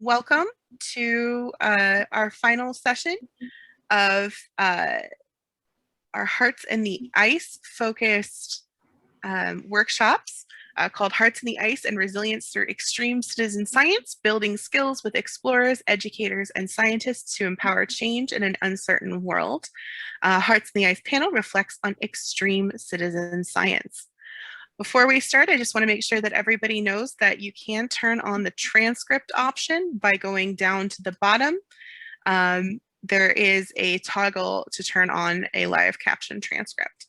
Welcome to our final session of our Hearts in the Ice focused workshops called Hearts in the Ice and Resilience Through Extreme Citizen Science, Building Skills with Explorers, Educators, and Scientists to Empower Change in an Uncertain World. Hearts in the Ice panel reflects on extreme citizen science. Before we start, I just want to make sure that everybody knows that you can turn on the transcript option by going down to the bottom. There is a toggle to turn on a live caption transcript.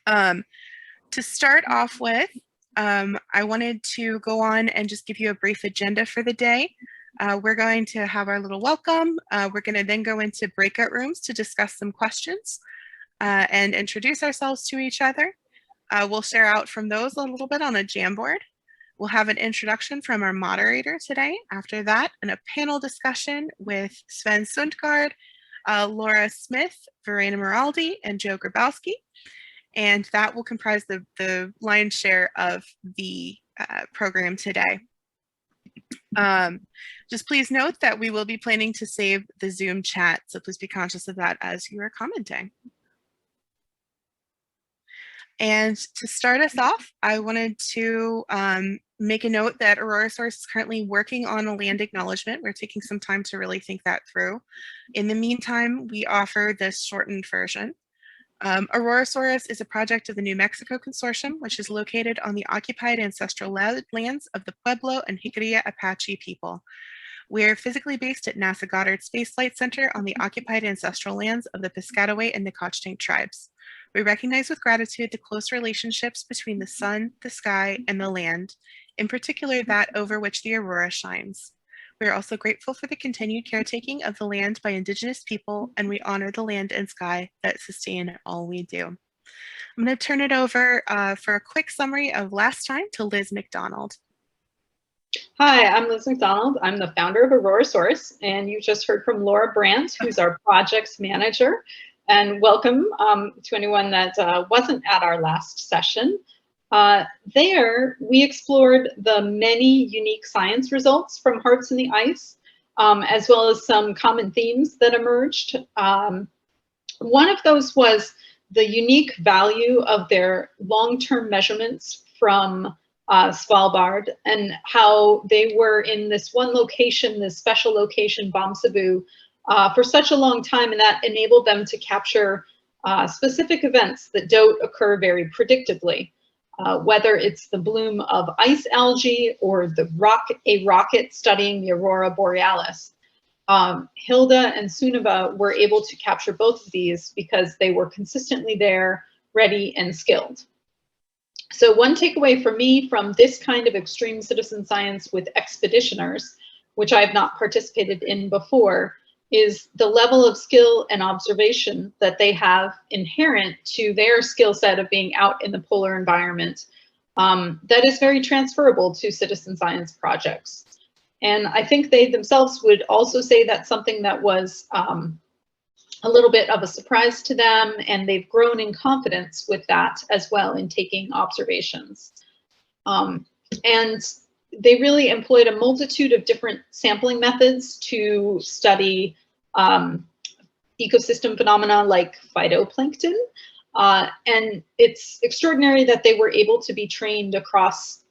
To start off with, I wanted to go on and just give you a brief agenda for the day. We're going to have our little welcome. We're going to then go into breakout rooms to discuss some questions and introduce ourselves to each other. We'll share out from those a little bit on a Jamboard. We'll have an introduction from our moderator today. After that, and a panel discussion with Sven Zumguard, Laura Smith, Verena Miraldi, and Joe Grabowski. And that will comprise the lion's share of the program today. Just please note that we will be planning to save the Zoom chat, so please be conscious of that as you are commenting. And to start us off, I wanted to make a note that Aurorasaurus is currently working on a land acknowledgement. We're taking some time to really think that through. In the meantime, we offer this shortened version. Aurorasaurus is a project of the New Mexico Consortium, which is located on the occupied ancestral lands of the Pueblo and Jicarilla Apache people. We are physically based at NASA Goddard Space Flight Center on the occupied ancestral lands of the Piscataway and Nacotchtank tribes. We recognize with gratitude the close relationships between the sun, the sky, and the land, in particular that over which the aurora shines. We are also grateful for the continued caretaking of the land by Indigenous people, and we honor the land and sky that sustain all we do. I'm going to turn it over for a quick summary of last time to Liz McDonald. Hi, I'm Liz McDonald. I'm the founder of Aurorasaurus, and you just heard from Laura Brandt, who's our projects manager. And welcome to anyone that wasn't at our last session. There, we explored the many unique science results from Hearts in the Ice, as well as some common themes that emerged. One of those was the unique value of their long-term measurements from Svalbard, and how they were in this one location, this special location, Bomsabu, for such a long time, and that enabled them to capture specific events that don't occur very predictably, whether it's the bloom of ice algae or a rocket studying the aurora borealis. Hilde and Sunniva were able to capture both of these because they were consistently there, ready, and skilled. So one takeaway for me from this kind of extreme citizen science with expeditioners, which I have not participated in before, is the level of skill and observation that they have inherent to their skill set of being out in the polar environment that is very transferable to citizen science projects. And I think they themselves would also say that's something that was a little bit of a surprise to them, and they've grown in confidence with that as well in taking observations. And they really employed a multitude of different sampling methods to study ecosystem phenomena like phytoplankton. And it's extraordinary that they were able to be trained across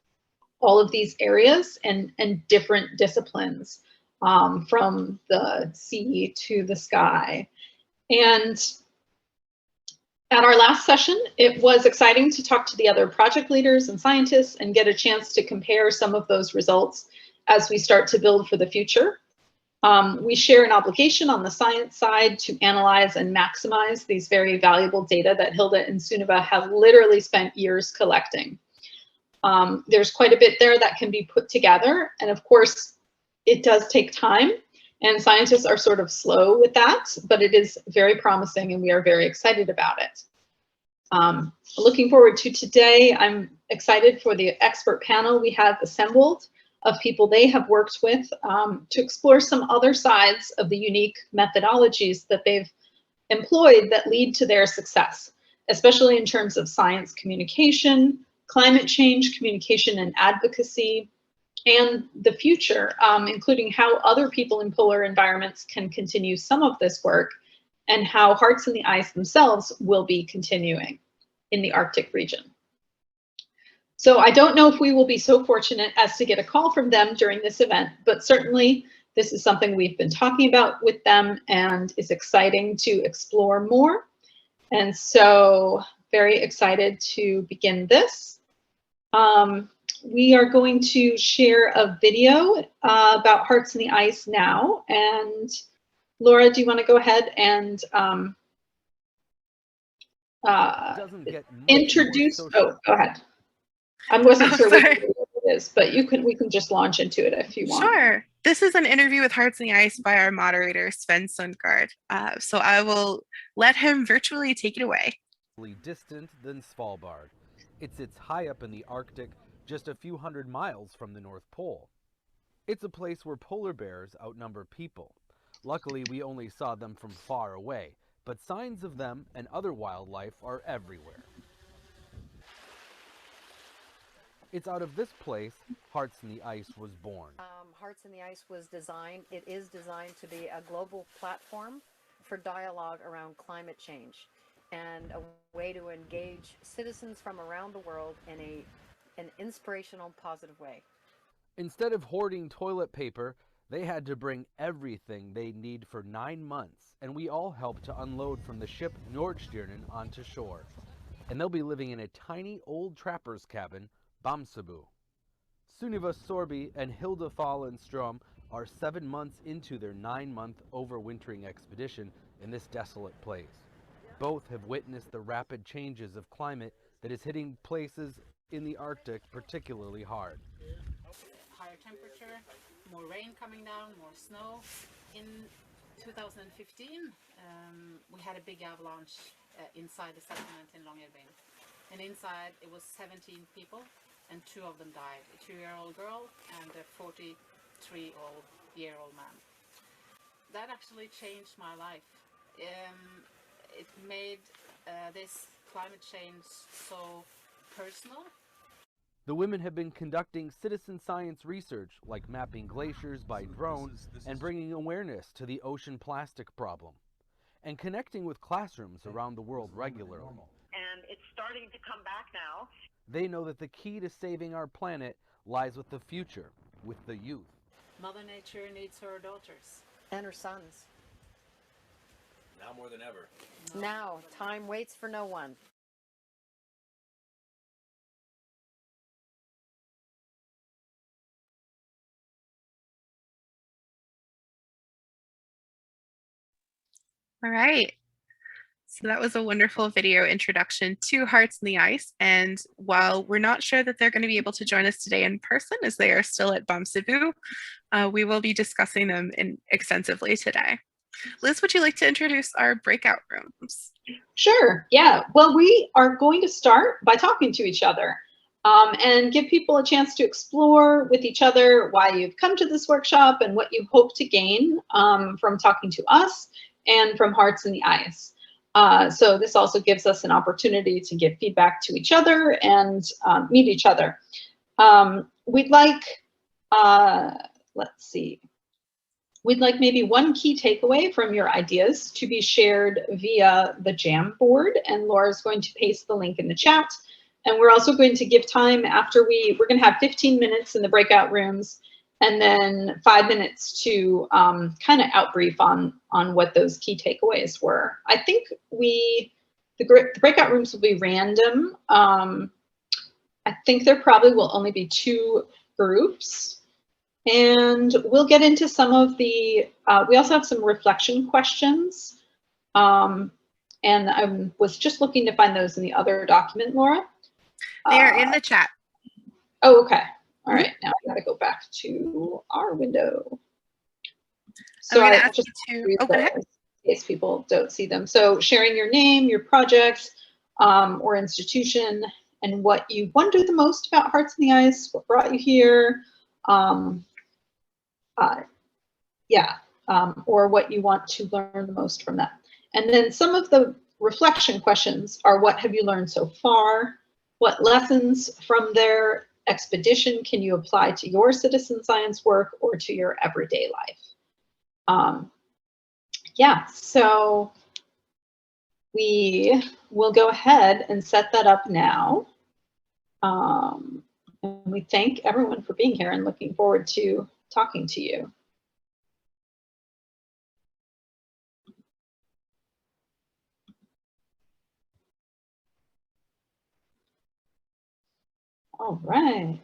all of these areas and different disciplines, from the sea to the sky. And at our last session, it was exciting to talk to the other project leaders and scientists and get a chance to compare some of those results as we start to build for the future. We share an obligation on the science side to analyze and maximize these very valuable data that Hilde and Sunniva have literally spent years collecting. There's quite a bit there that can be put together, and of course, it does take time. And scientists are sort of slow with that, but it is very promising and we are very excited about it. Looking forward to today, I'm excited for the expert panel we have assembled of people they have worked with to explore some other sides of the unique methodologies that they've employed that lead to their success, especially in terms of science communication, climate change communication and advocacy, and the future, including how other people in polar environments can continue some of this work, and how Hearts in the Ice themselves will be continuing in the Arctic region. So I don't know if we will be so fortunate as to get a call from them during this event, but certainly this is something we've been talking about with them and is exciting to explore more. And so very excited to begin this. We are going to share a video about Hearts in the Ice now. And Laura, do you want to go ahead and introduce? Oh, go ahead. I wasn't sure what it is, but we can just launch into it if you want. Sure. This is an interview with Hearts in the Ice by our moderator, Sven Zumguard. So I will let him virtually take it away. Distant than Svalbard. It sits high up in the Arctic, just a few hundred miles from the North Pole. It's a place where polar bears outnumber people. Luckily, we only saw them from far away, but signs of them and other wildlife are everywhere. It's out of this place Hearts in the Ice was born. Hearts in the Ice was designed, it is designed to be a global platform for dialogue around climate change and a way to engage citizens from around the world in an inspirational, positive way. Instead of hoarding toilet paper, they had to bring everything they need for 9 months, and we all helped to unload from the ship Nordstjernen onto shore. And they'll be living in a tiny old trapper's cabin, Bamsebu. Sunniva, Sorby, and Hilde, Fålun, Strøm are 7 months into their 9-month overwintering expedition in this desolate place. Both have witnessed the rapid changes of climate that is hitting places in the Arctic particularly hard. Higher temperature, more rain coming down, more snow. In 2015, we had a big avalanche inside the settlement in Longyearbyen. And inside it was 17 people, and 2 of them died, a 2-year-old girl and a 43-year-old man. That actually changed my life. It made this climate change so personal. The women have been conducting citizen science research, like mapping glaciers by drone and bringing awareness to the ocean plastic problem, and connecting with classrooms around the world regularly. And it's starting to come back now. They know that the key to saving our planet lies with the future, with the youth. Mother Nature needs her daughters. And her sons. Now more than ever. Now, time waits for no one. All right. So that was a wonderful video introduction to Hearts in the Ice. And while we're not sure that they're going to be able to join us today in person, as they are still at Bamsebu, we will be discussing them extensively today. Liz, would you like to introduce our breakout rooms? Sure. Yeah. Well, we are going to start by talking to each other and give people a chance to explore with each other why you've come to this workshop and what you hope to gain from talking to us and from Hearts in the Ice. So this also gives us an opportunity to give feedback to each other and meet each other. We'd like, let's see. We'd like maybe one key takeaway from your ideas to be shared via the Jamboard, and Laura's going to paste the link in the chat. And we're also going to give time after we're going to have 15 minutes in the breakout rooms, and then 5 minutes to kind of outbrief on what those key takeaways were. I think the breakout rooms will be random. I think there probably will only be 2 groups. And we'll get into some of the, we also have some reflection questions. And I was just looking to find those in the other document, Laura. They are in the chat. Oh, okay. All right, now I gotta go back to our window. So I'm I gonna ask just you to, oh, go ahead. in case people don't see them. So sharing your name, your project, or institution, and what you wonder the most about Hearts in the Ice, what brought you here, or what you want to learn the most from that. And then some of the reflection questions are, what have you learned so far? What lessons from their expedition can you apply to your citizen science work or to your everyday life? Yeah, so we will go ahead and set that up now. And we thank everyone for being here and looking forward to talking to you. All right.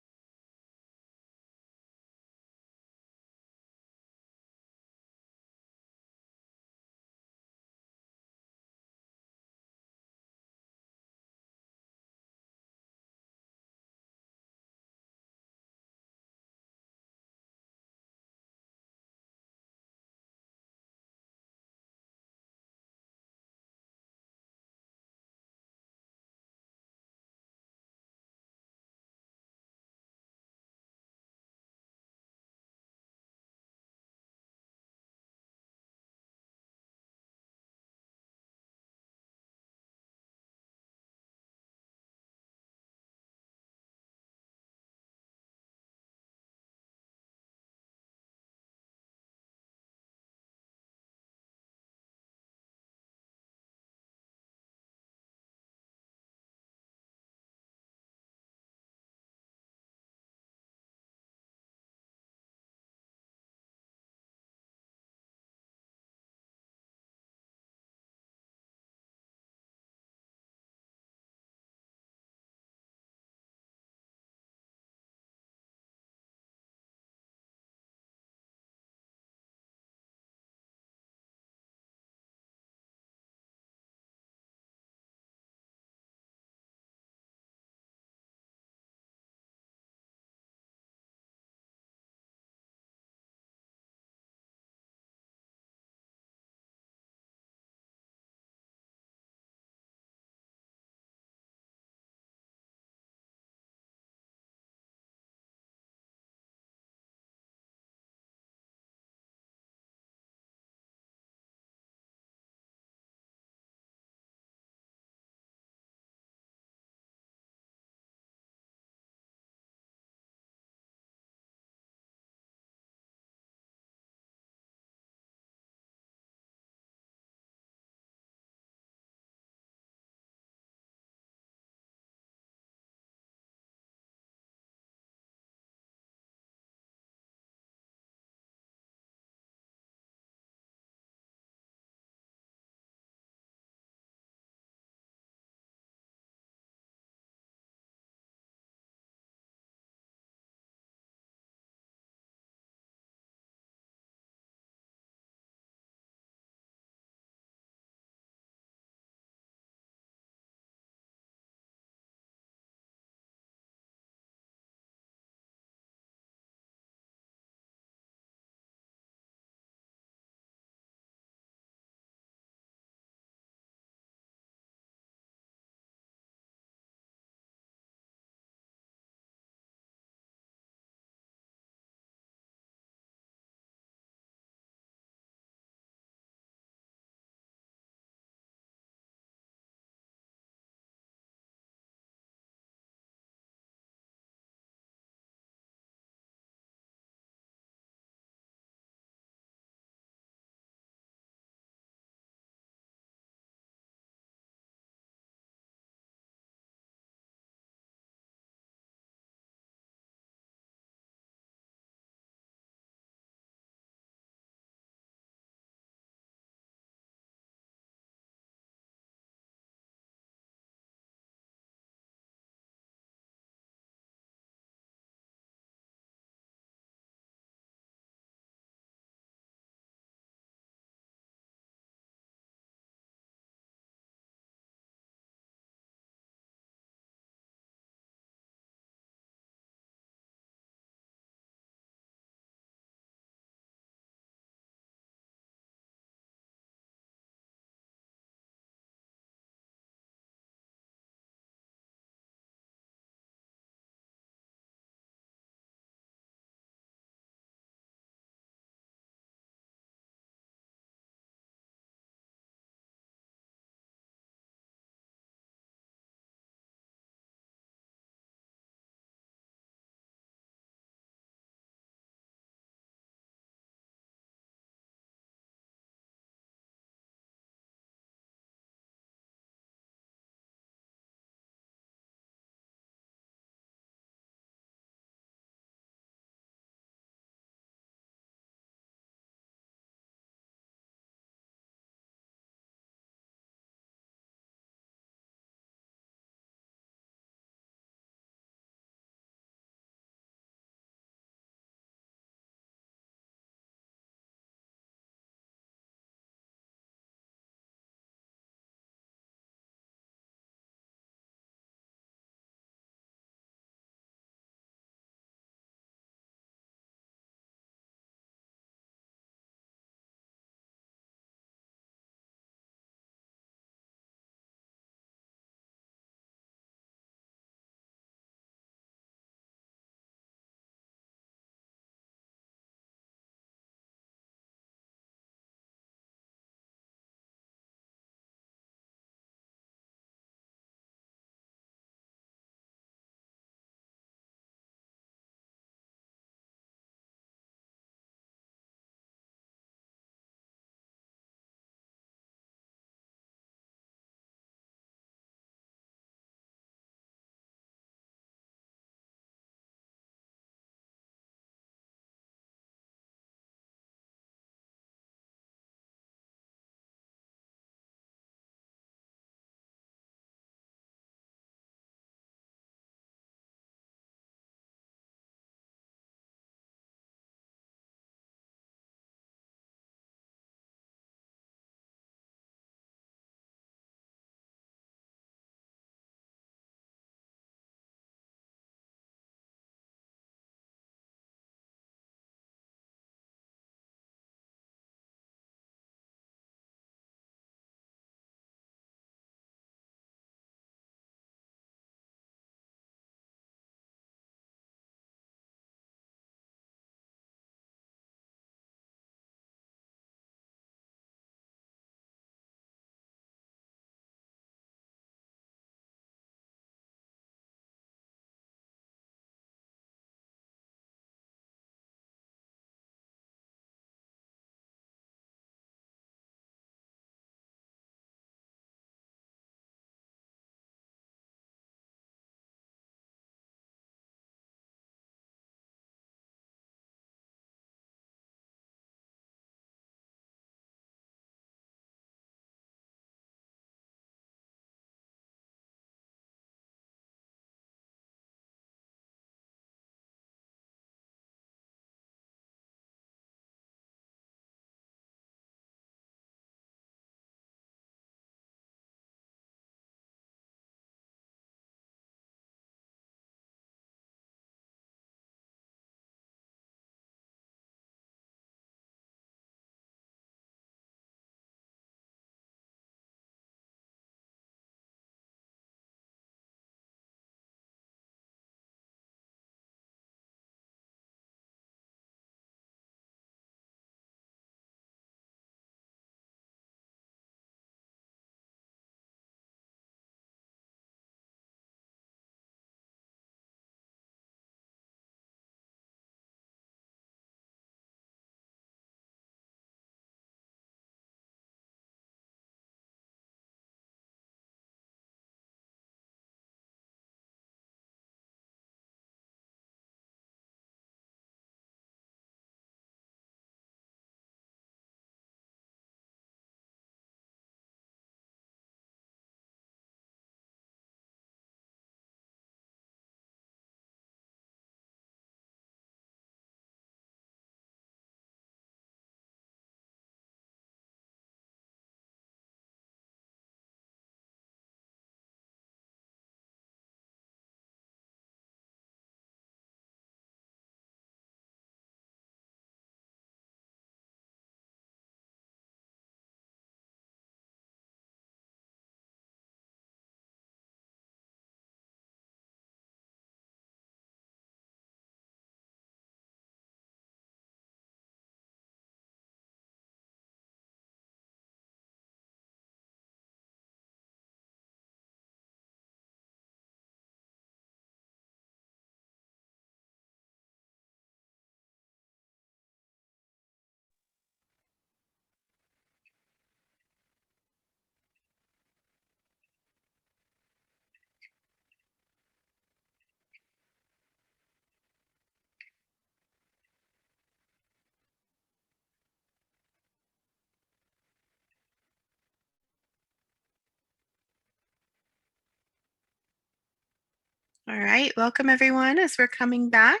All right, welcome everyone as we're coming back.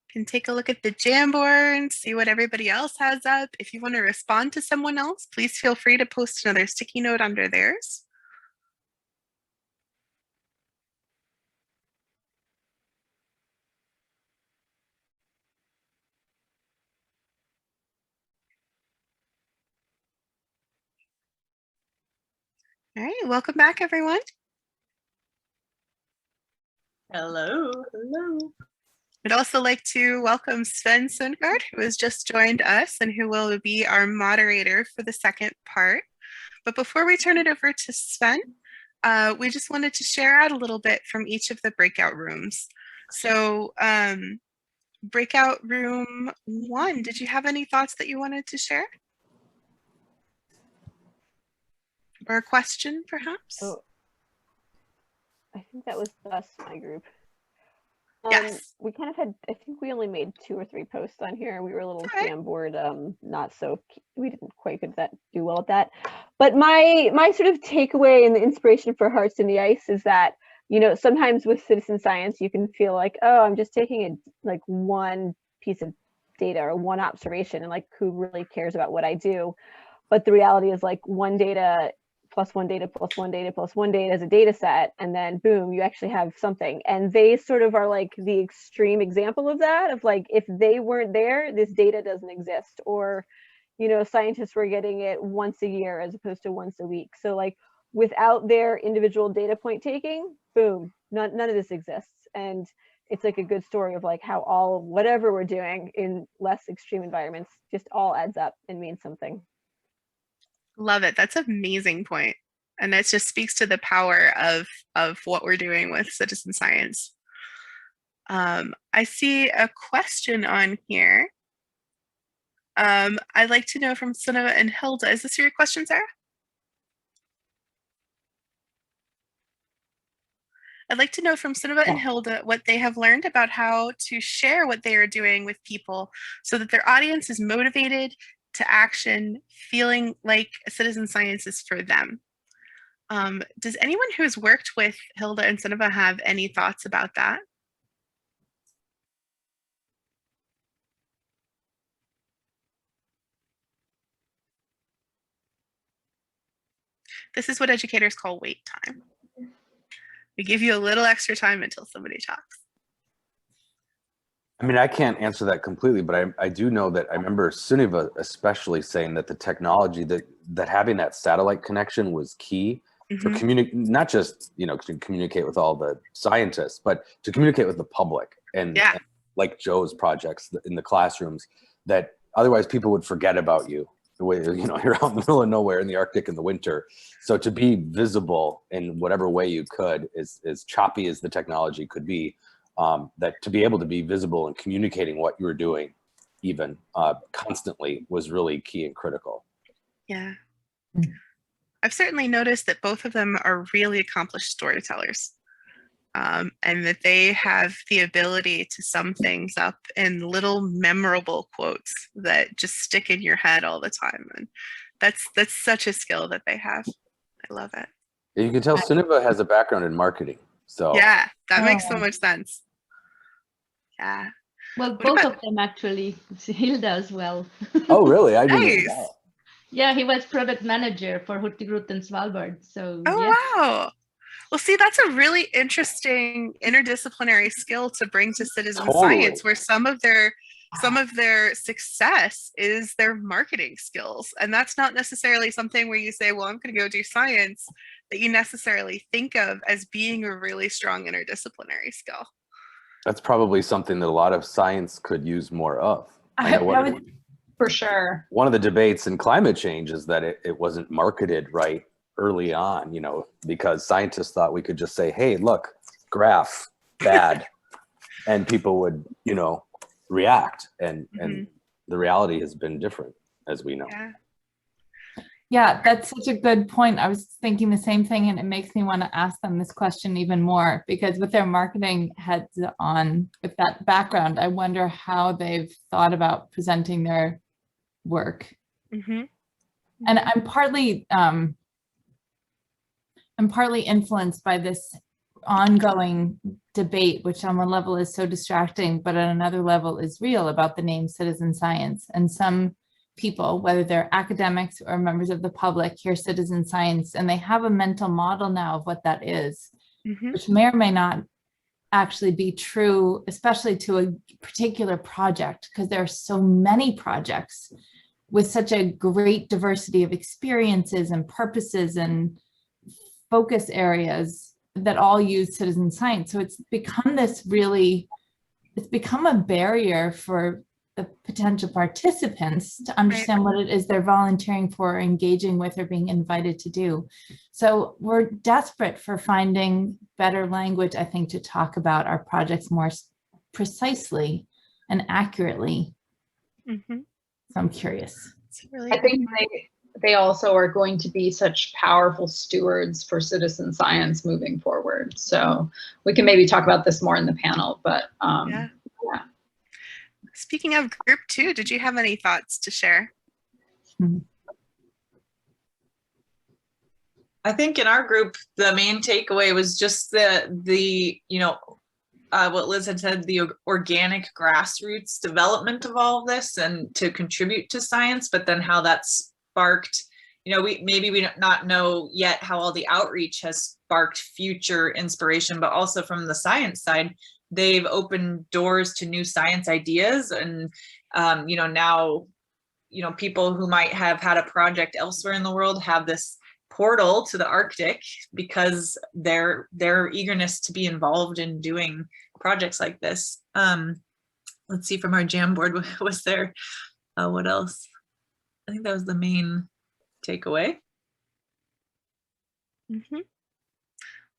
You can take a look at the Jamboard, see what everybody else has up. If you want to respond to someone else, please feel free to post another sticky note under theirs. All right, welcome back everyone. Hello. Hello. I'd also like to welcome Sven Zumguard, who has just joined us and who will be our moderator for the second part. But before we turn it over to Sven, we just wanted to share out a little bit from each of the breakout rooms. So breakout room 1, did you have any thoughts that you wanted to share? Or a question, perhaps? Oh, I think that was us, my group. Yes. We kind of had, I think we only made 2 or 3 posts on here. We were a little Jamboard, not so, we didn't quite do well at that. But my sort of takeaway and the inspiration for Hearts in the Ice is that, you know, sometimes with citizen science, you can feel like, oh, I'm just taking like one piece of data or one observation, and like, who really cares about what I do? But the reality is like one data plus one data plus one data plus one data as a data set, and then boom, you actually have something. And they sort of are like the extreme example of that, of like, if they weren't there, this data doesn't exist. Or, you know, scientists were getting it once a year as opposed to once a week. So like, without their individual data point taking, boom, none of this exists. And it's like a good story of like how all whatever we're doing in less extreme environments just all adds up and means something. Love it. That's an amazing point. And that just speaks to the power of what we're doing with citizen science. I see a question on here. I'd like to know from Sunniva and Hilde. Is this your question, Sarah? I'd like to know from Sunniva and Hilde what they have learned about how to share what they are doing with people so that their audience is motivated to action, feeling like citizen science is for them. Does anyone who has worked with Hilde and Sunniva have any thoughts about that? This is what educators call wait time. We give you a little extra time until somebody talks. I mean, I can't answer that completely, but I do know that I remember Sunniva especially saying that the technology, that having that satellite connection was key for not just, you know, to communicate with all the scientists, but to communicate with the public and like Joe's projects in the classrooms, that otherwise people would forget about you. The way, you know, you're out in the middle of nowhere in the Arctic in the winter. So to be visible in whatever way you could, as choppy as the technology could be, that to be able to be visible and communicating what you were doing even constantly was really key and critical. Yeah. I've certainly noticed that both of them are really accomplished storytellers, and that they have the ability to sum things up in little memorable quotes that just stick in your head all the time. And that's such a skill that they have. I love it. You can tell Sunniva has a background in marketing. So yeah, that makes so much sense. Yeah. Well, both of them actually. Hilde as well. Oh, really? I didn't nice. know that. Yeah, he was product manager for Hurtigruten and Svalbard. So wow. Well, see, that's a really interesting interdisciplinary skill to bring to citizen science, where some of their success is their marketing skills. And that's not necessarily something where you say, well, I'm going to go do science, that you necessarily think of as being a really strong interdisciplinary skill. That's probably something that a lot of science could use more of. For sure. One of the debates in climate change is that it wasn't marketed right early on, you know, because scientists thought we could just say, hey, look, graph, bad, and people would, you know, react. And the reality has been different, as we know. Yeah, that's such a good point. I was thinking the same thing, and it makes me want to ask them this question even more, because with their marketing heads on, with that background, I wonder how they've thought about presenting their work. And I'm partly influenced by this ongoing debate, which on one level is so distracting, but on another level is real, about the name citizen science. And some people, whether they're academics or members of the public, hear citizen science and they have a mental model now of what that is, which may or may not actually be true, especially to a particular project, because there are so many projects with such a great diversity of experiences and purposes and focus areas that all use citizen science. So it's become this really, it's become a barrier for the potential participants to understand what it is they're volunteering for, or engaging with, or being invited to do. So we're desperate for finding better language, I think, to talk about our projects more precisely and accurately. So I'm curious. I think they also are going to be such powerful stewards for citizen science moving forward. So we can maybe talk about this more in the panel, but yeah. Speaking of group 2, did you have any thoughts to share? I think in our group, the main takeaway was just the you know, what Liz had said, the organic grassroots development of all of this and to contribute to science, but then how that's sparked, you know, we not know yet how all the outreach has sparked future inspiration, but also from the science side, they've opened doors to new science ideas. And, you know, now, you know, people who might have had a project elsewhere in the world have this portal to the Arctic because their eagerness to be involved in doing projects like this. Let's see, from our Jamboard, was there, what else? I think that was the main takeaway.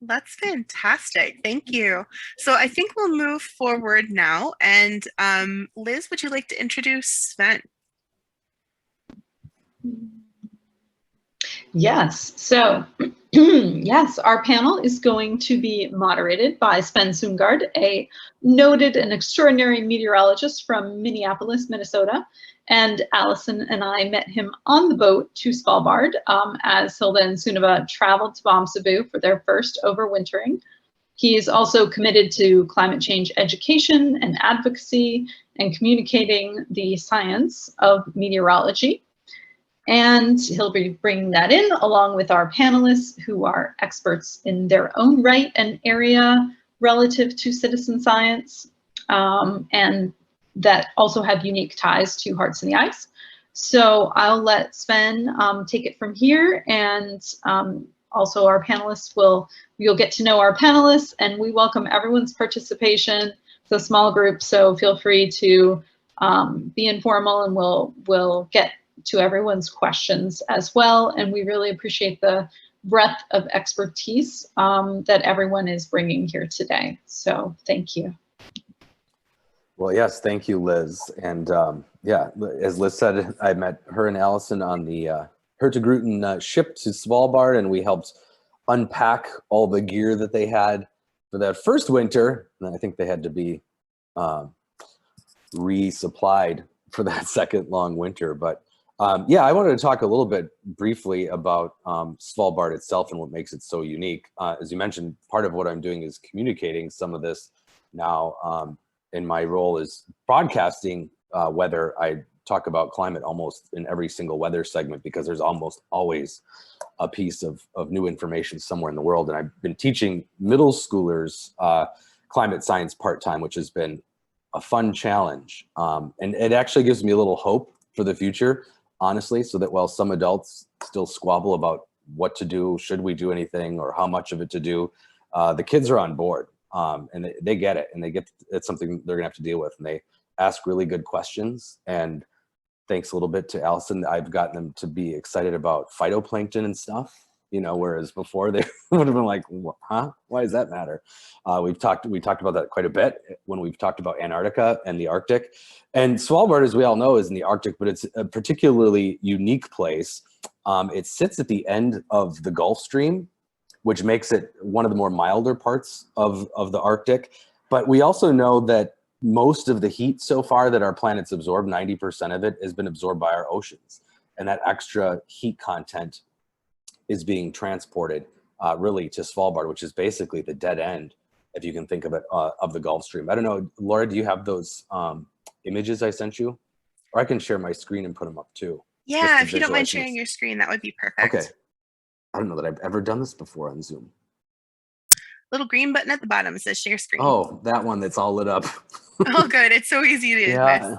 That's fantastic. Thank you. So I think we'll move forward now. And Liz, would you like to introduce Sven? Yes. So yes, our panel is going to be moderated by Sven Zumguard, a noted and extraordinary meteorologist from Minneapolis, Minnesota. And Allison and I met him on the boat to Svalbard as Hilde and Sunniva traveled to Vamsabu for their first overwintering. He is also committed to climate change education and advocacy and communicating the science of meteorology. And he'll be bringing that in along with our panelists, who are experts in their own right and area relative to citizen science, and that also have unique ties to Hearts in the Ice. So I'll let Sven take it from here, and also our panelists you'll get to know our panelists, and we welcome everyone's participation. It's a small group, so feel free to be informal, and we'll get to everyone's questions as well. And we really appreciate the breadth of expertise that everyone is bringing here today. So thank you. Well, yes, thank you, Liz. And yeah, as Liz said, I met her and Allison on the Hurtigruten ship to Svalbard, and we helped unpack all the gear that they had for that first winter. And I think they had to be resupplied for that second long winter. But yeah, I wanted to talk a little bit briefly about Svalbard itself and what makes it so unique. As you mentioned, part of what I'm doing is communicating some of this now. In my role is broadcasting weather. I talk about climate almost in every single weather segment because there's almost always a piece of new information somewhere in the world. And I've been teaching middle schoolers climate science part-time, which has been a fun challenge. And it actually gives me a little hope for the future, honestly, so that while some adults still squabble about what to do, should we do anything, or how much of it to do, the kids are on board. And they get it, and it's something they're gonna have to deal with, and they ask really good questions. And thanks a little bit to Allison, I've gotten them to be excited about phytoplankton and stuff, you know, whereas before they would have been like, huh, why does that matter? We talked about that quite a bit when we've talked about Antarctica and the Arctic. And Svalbard, as we all know, is in the Arctic, but it's a particularly unique place. It sits at the end of the Gulf Stream, which makes it one of the more milder parts of the Arctic. But we also know that most of the heat so far that our planet's absorbed, 90% of it, has been absorbed by our oceans. And that extra heat content is being transported really to Svalbard, which is basically the dead end, if you can think of it, of the Gulf Stream. I don't know, Laura, do you have those images I sent you? Or I can share my screen and put them up too. Yeah, if you don't mind sharing your screen, that would be perfect. Okay. I don't know that I've ever done this before on Zoom. Little green button at the bottom says share screen. Oh, that one that's all lit up. Oh, good. It's so easy to miss.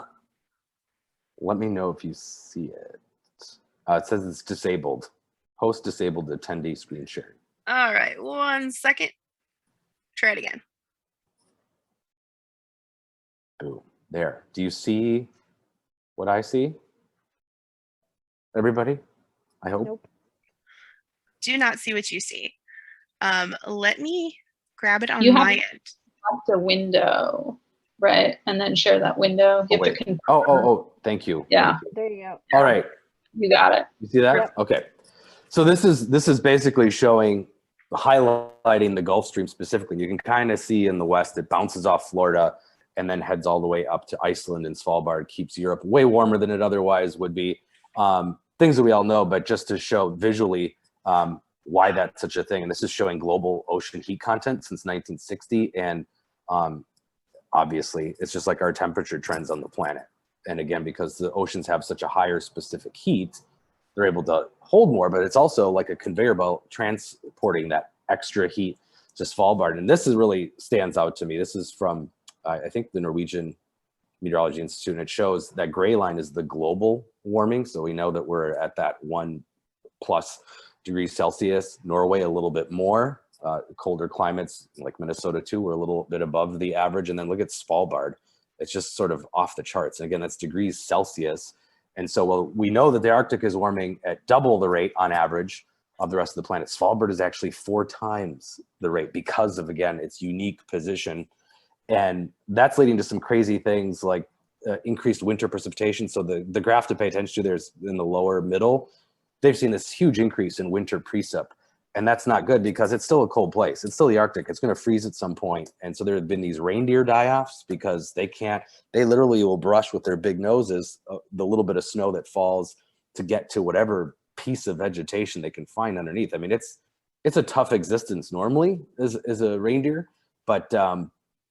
Let me know if you see it. It says it's disabled. Host disabled attendee screen sharing. All right, 1 second. Try it again. Boom. There. Do you see what I see? Everybody? I hope. Nope. Do not see what you see. Let me grab it on my end. The window, right? And then share that window. You have to confirm. Oh, thank you. Yeah. Thank you. There you go. All right. You got it. You see that? Yep. Okay. So this is basically showing, highlighting the Gulf Stream specifically. You can kind of see in the west, it bounces off Florida and then heads all the way up to Iceland and Svalbard, keeps Europe way warmer than it otherwise would be. Things that we all know, but just to show visually why that's such a thing. And this is showing global ocean heat content since 1960. And obviously, it's just like our temperature trends on the planet. And again, because the oceans have such a higher specific heat, they're able to hold more, but it's also like a conveyor belt transporting that extra heat to Svalbard. And this is really stands out to me. This is from, I think, the Norwegian Meteorology Institute, and it shows that gray line is the global warming. So we know that we're at that 1+ degrees Celsius. Norway a little bit more, colder climates like Minnesota too, we're a little bit above the average. And then look at Svalbard. It's just sort of off the charts. And again, that's degrees Celsius. And so we know that the Arctic is warming at double the rate on average of the rest of the planet. Svalbard is actually 4 times the rate because of, again, its unique position. And that's leading to some crazy things like increased winter precipitation. So the graph to pay attention to there's in the lower middle, they've seen this huge increase in winter precip. And that's not good because it's still a cold place. It's still the Arctic. It's going to freeze at some point. And so there have been these reindeer die-offs because they literally will brush with their big noses the little bit of snow that falls to get to whatever piece of vegetation they can find underneath. I mean, it's a tough existence normally as a reindeer, but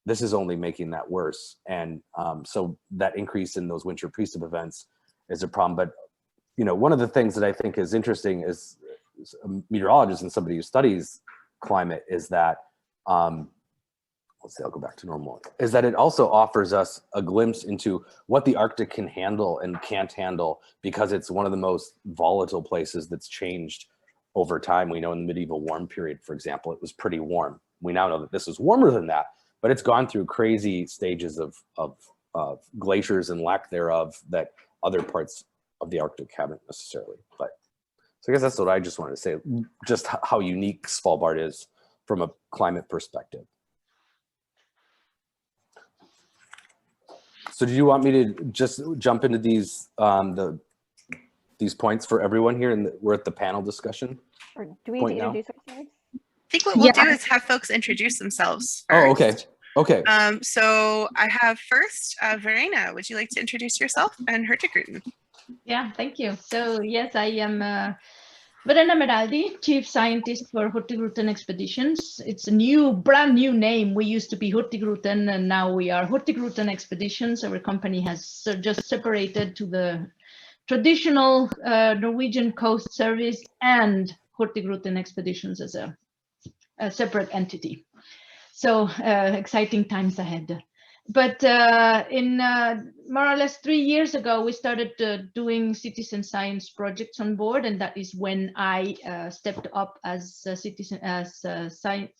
this is only making that worse. And so that increase in those winter precip events is a problem. But, you know, one of the things that I think is interesting is a meteorologist and somebody who studies climate is that, let's see, I'll go back to normal, is that it also offers us a glimpse into what the Arctic can handle and can't handle because it's one of the most volatile places that's changed over time. We know in the medieval warm period, for example, it was pretty warm. We now know that this is warmer than that, but it's gone through crazy stages of glaciers and lack thereof that other parts of the Arctic haven't necessarily. But so I guess that's what I just wanted to say, just how unique Svalbard is from a climate perspective. So do you want me to just jump into these these points for everyone here? And we're at the panel discussion. Or do we need to introduce ourselves? I think what we'll do is have folks introduce themselves first. Oh, okay. Okay. So I have first, Verena, would you like to introduce yourself and Hurtigruten? Yeah, thank you. So yes, I am Verena Meraldi, Chief Scientist for Hurtigruten Expeditions. It's a brand new name. We used to be Hurtigruten and now we are Hurtigruten Expeditions. Our company has just separated to the traditional Norwegian Coast Service and Hurtigruten Expeditions as a separate entity. So exciting times ahead. But in more or less 3 years ago, we started doing citizen science projects on board, and that is when I stepped up as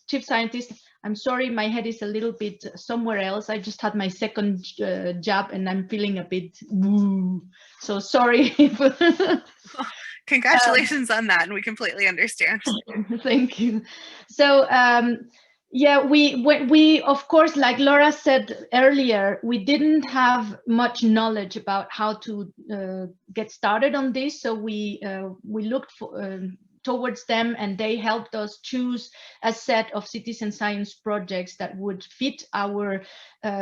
chief scientist. I'm sorry, my head is a little bit somewhere else. I just had my second jab, and I'm feeling a bit woo. So sorry. Congratulations on that, and we completely understand. Thank you. So. Yeah, we of course, like Laura said earlier, we didn't have much knowledge about how to get started on this. So we looked towards them, and they helped us choose a set of citizen science projects that would fit our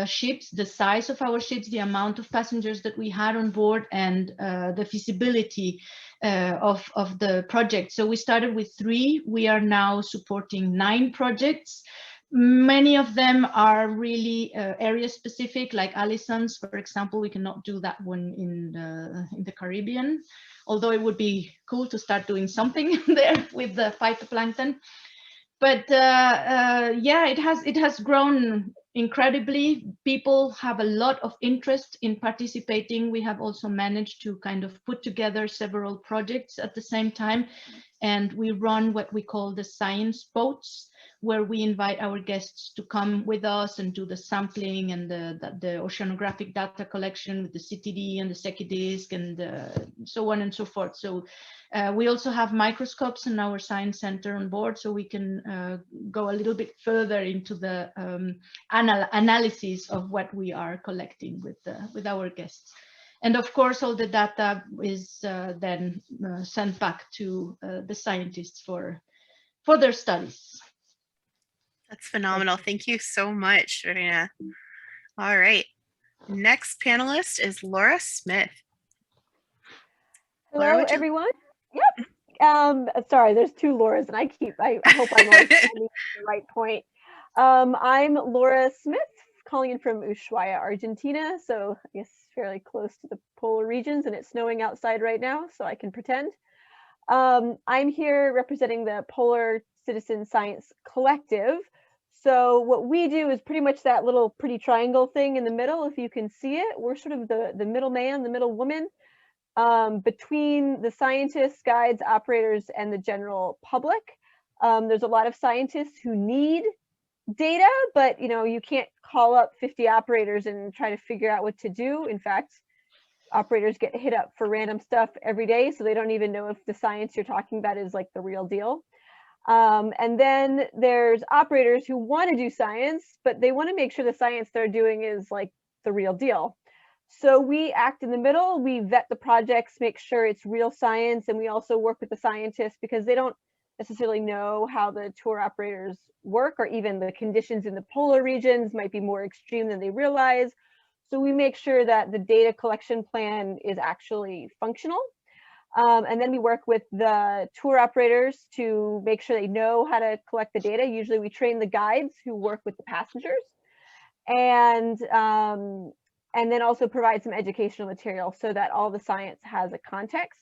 ships, the size of our ships, the amount of passengers that we had on board, and the feasibility. of the project. So we started with 3. We are now supporting 9 projects. Many of them are really area specific, like Alison's, for example. We cannot do that one in the Caribbean, although it would be cool to start doing something there with the phytoplankton. But yeah, it has grown incredibly. People have a lot of interest in participating. We have also managed to kind of put together several projects at the same time, and we run what we call the science boats, where we invite our guests to come with us and do the sampling and the oceanographic data collection with the CTD and the SekiDisk and so on and so forth. So we also have microscopes in our science center on board, so we can go a little bit further into the analysis of what we are collecting with our guests. And of course, all the data is then sent back to the scientists for their studies. That's phenomenal. Thank you so much, Verena. All right. Next panelist is Laura Smith. Hello, Laura, everyone. Yep. Sorry, there's 2 Lauras, and I hope I'm always finding the right point. I'm Laura Smith, calling in from Ushuaia, Argentina. So I guess fairly close to the polar regions, and it's snowing outside right now, so I can pretend. I'm here representing the Polar Citizen Science Collective. So what we do is pretty much that little pretty triangle thing in the middle, if you can see it. We're sort of the middle man, the middle woman between the scientists, guides, operators, and the general public. There's a lot of scientists who need data, but you can't call up 50 operators and try to figure out what to do. In fact, operators get hit up for random stuff every day, so they don't even know if the science you're talking about is like the real deal. And then there's operators who want to do science, but they want to make sure the science they're doing is like the real deal. So we act in the middle, we vet the projects, make sure it's real science, and we also work with the scientists because they don't necessarily know how the tour operators work, or even the conditions in the polar regions might be more extreme than they realize. So we make sure that the data collection plan is actually functional. And then we work with the tour operators to make sure they know how to collect the data. Usually we train the guides who work with the passengers, and then also provide some educational material so that all the science has a context.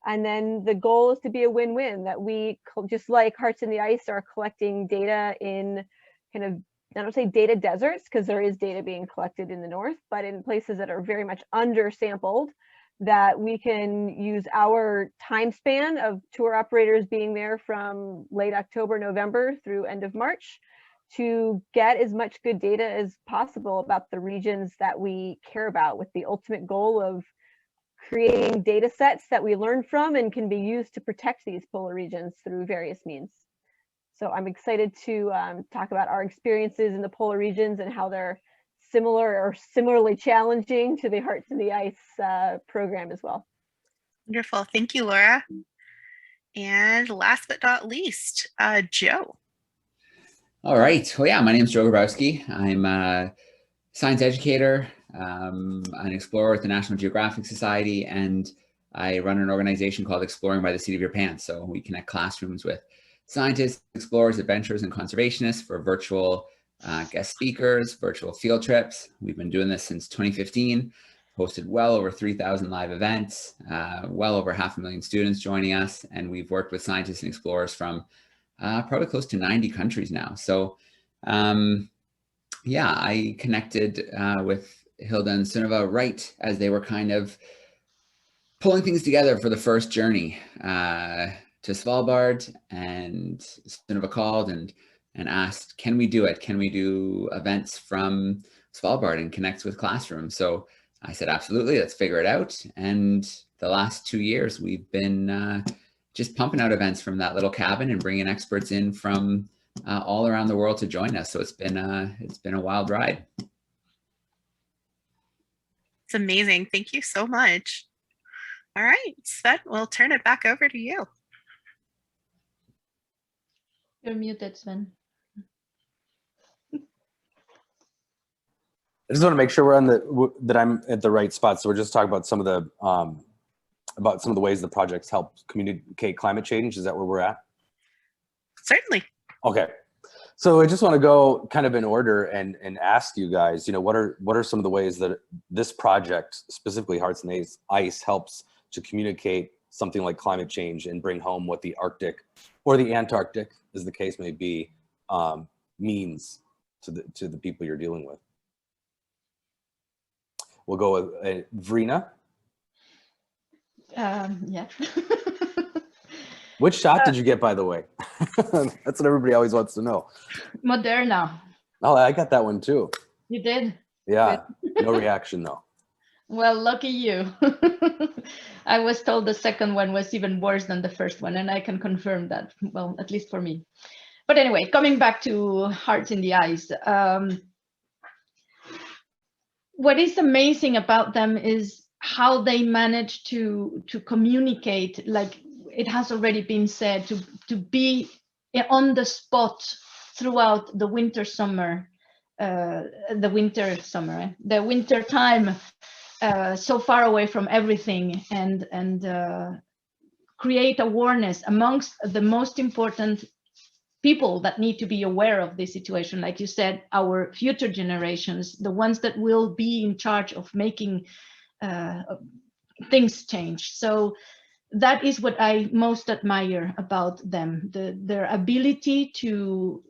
And then the goal is to be a win-win, that we, just like Hearts in the Ice, are collecting data in kind of, I don't say data deserts, because there is data being collected in the north, but in places that are very much undersampled, that we can use our time span of tour operators being there from late October, November through end of March to get as much good data as possible about the regions that we care about, with the ultimate goal of creating data sets that we learn from and can be used to protect these polar regions through various means. So I'm excited to talk about our experiences in the polar regions and how they're similar or similarly challenging to the Hearts in the Ice program as well. Wonderful. Thank you, Laura. And last but not least, Joe. All right. Well, yeah, my name is Joe Grabowski. I'm a science educator, an explorer with the National Geographic Society, and I run an organization called Exploring by the Seat of Your Pants. So we connect classrooms with scientists, explorers, adventurers, and conservationists for virtual guest speakers, virtual field trips. We've been doing this since 2015, hosted well over 3,000 live events, well over 500,000 students joining us, and we've worked with scientists and explorers from probably close to 90 countries now. So yeah, I connected with Hilde and Sunniva right as they were kind of pulling things together for the first journey to Svalbard, and Sunniva called and asked, can we do it? Can we do events from Svalbard and connect with classrooms? So I said, absolutely, let's figure it out. And the last 2 years, we've been just pumping out events from that little cabin and bringing experts in from all around the world to join us. So it's been a wild ride. It's amazing. Thank you so much. All right, Sven, we'll turn it back over to you. You're muted, Sven. I just want to make sure we're on that I'm at the right spot. So we're just talking about some of the about some of the ways the projects help communicate climate change? Is that where we're at? Certainly. Okay. So I just want to go kind of in order and ask you guys, what are some of the ways that this project, specifically Hearts and Ice, helps to communicate something like climate change and bring home what the Arctic or the Antarctic, as the case may be, means to the people you're dealing with? We'll go with Vrina. Yeah. Which shot did you get, by the way? That's what everybody always wants to know. Moderna. Oh, I got that one too. You did? Yeah, no reaction though. Well, lucky you. I was told the second one was even worse than the first one, and I can confirm that, well, at least for me. But anyway, coming back to Hearts in the Ice. What is amazing about them is how they manage to communicate, like it has already been said, to be on the spot throughout the winter time, so far away from everything, and create awareness amongst the most important people that need to be aware of this situation. Like you said, our future generations, the ones that will be in charge of making things change. So that is what I most admire about them, their ability to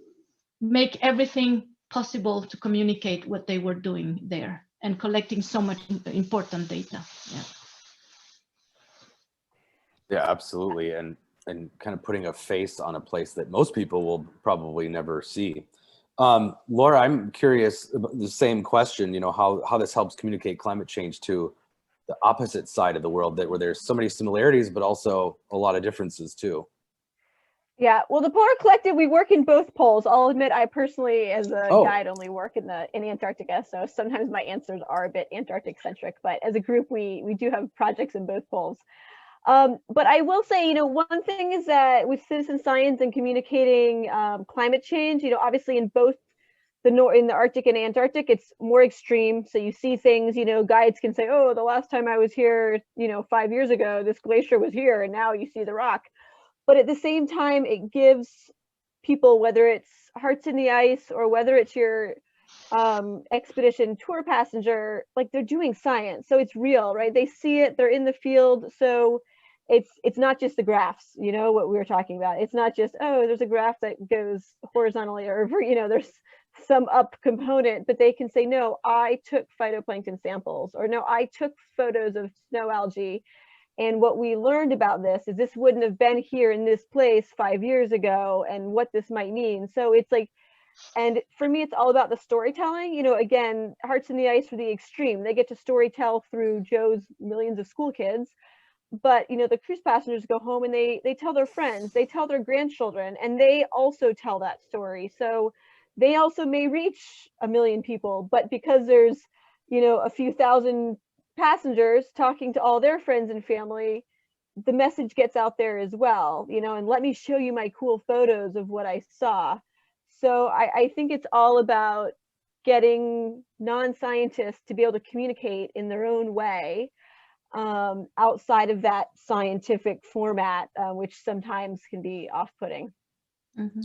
make everything possible to communicate what they were doing there and collecting so much important data. Yeah, absolutely. And kind of putting a face on a place that most people will probably never see. Laura, I'm curious about the same question, how this helps communicate climate change to the opposite side of the world, where there's so many similarities, but also a lot of differences too. Yeah, well, the Polar Collective, we work in both poles. I'll admit, I personally, as a guide, only work in Antarctica, so sometimes my answers are a bit Antarctic-centric, but as a group, we do have projects in both poles. But I will say, one thing is that with citizen science and communicating climate change, obviously in both in the Arctic and Antarctic, it's more extreme. So you see things, guides can say, oh, the last time I was here, 5 years ago, this glacier was here, and now you see the rock. But at the same time, it gives people, whether it's Hearts in the Ice or whether it's your expedition tour passenger, like they're doing science. So it's real, right? They see it, they're in the field. So it's not just the graphs, what we were talking about. It's not just, oh, there's a graph that goes horizontally or, there's some up component, but they can say, no, I took phytoplankton samples, or no, I took photos of snow algae. And what we learned about this is this wouldn't have been here in this place 5 years ago, and what this might mean. So it's like, and for me, it's all about the storytelling. Again, Hearts in the Ice for the extreme. They get to storytell through Joe's millions of school kids. But, the cruise passengers go home and they tell their friends, they tell their grandchildren, and they also tell that story. So they also may reach 1 million people, but because there's, a few thousand passengers talking to all their friends and family, the message gets out there as well, and let me show you my cool photos of what I saw. So I think it's all about getting non-scientists to be able to communicate in their own way, outside of that scientific format, which sometimes can be off-putting. Mm-hmm.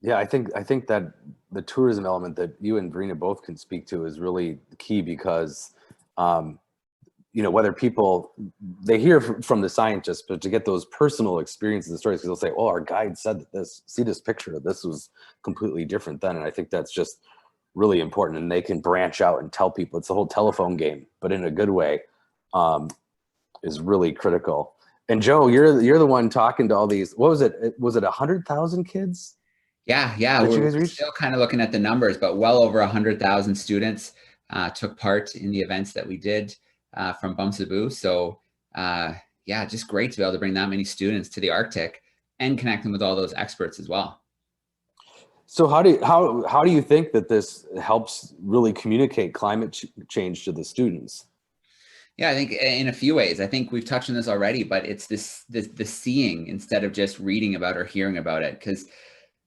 Yeah, I think that the tourism element that you and Verena both can speak to is really key, because whether people, they hear from the scientists, but to get those personal experiences and stories, because they'll say, oh, our guide said that see this picture, this was completely different then. And I think that's just really important, and they can branch out and tell people. It's the whole telephone game, but in a good way, is really critical. And Joe, you're the one talking to all these, what was it? Was it 100,000 kids? Yeah. We're still kind of looking at the numbers, but well over 100,000 students took part in the events that we did from Bumsaboo. So just great to be able to bring that many students to the Arctic and connect them with all those experts as well. So how do you think that this helps really communicate climate change to the students? Yeah, I think in a few ways. I think we've touched on this already, but it's the seeing instead of just reading about or hearing about it. Because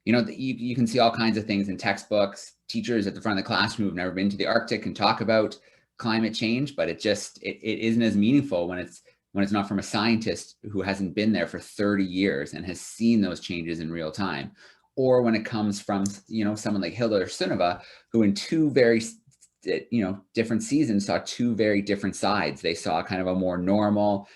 you can see all kinds of things in textbooks. Teachers at the front of the classroom who've never been to the Arctic can talk about climate change, but it isn't as meaningful when it's when it's not from a scientist who hasn't been there for 30 years and has seen those changes in real time, or when it comes from, you know, someone like Hilde or Sunniva, who in two very, you know, different seasons saw two very different sides. They saw kind of a more normal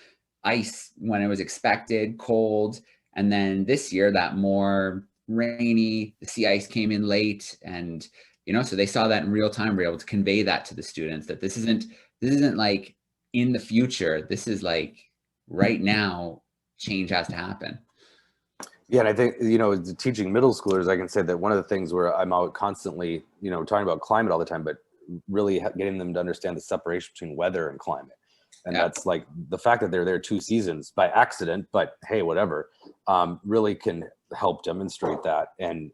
ice when it was expected, cold, and then this year that more rainy, the sea ice came in late, and you know, so they saw that in real time. We're able to convey that to the students, that this isn't like in the future, this is like right now, change has to happen. Yeah, and I think, you know, teaching middle schoolers, I can say that one of the things where I'm out constantly, you know, talking about climate all the time, but really getting them to understand the separation between weather and climate. And that's like the fact that they're there 2 seasons by accident, but hey, whatever, really can help demonstrate that. And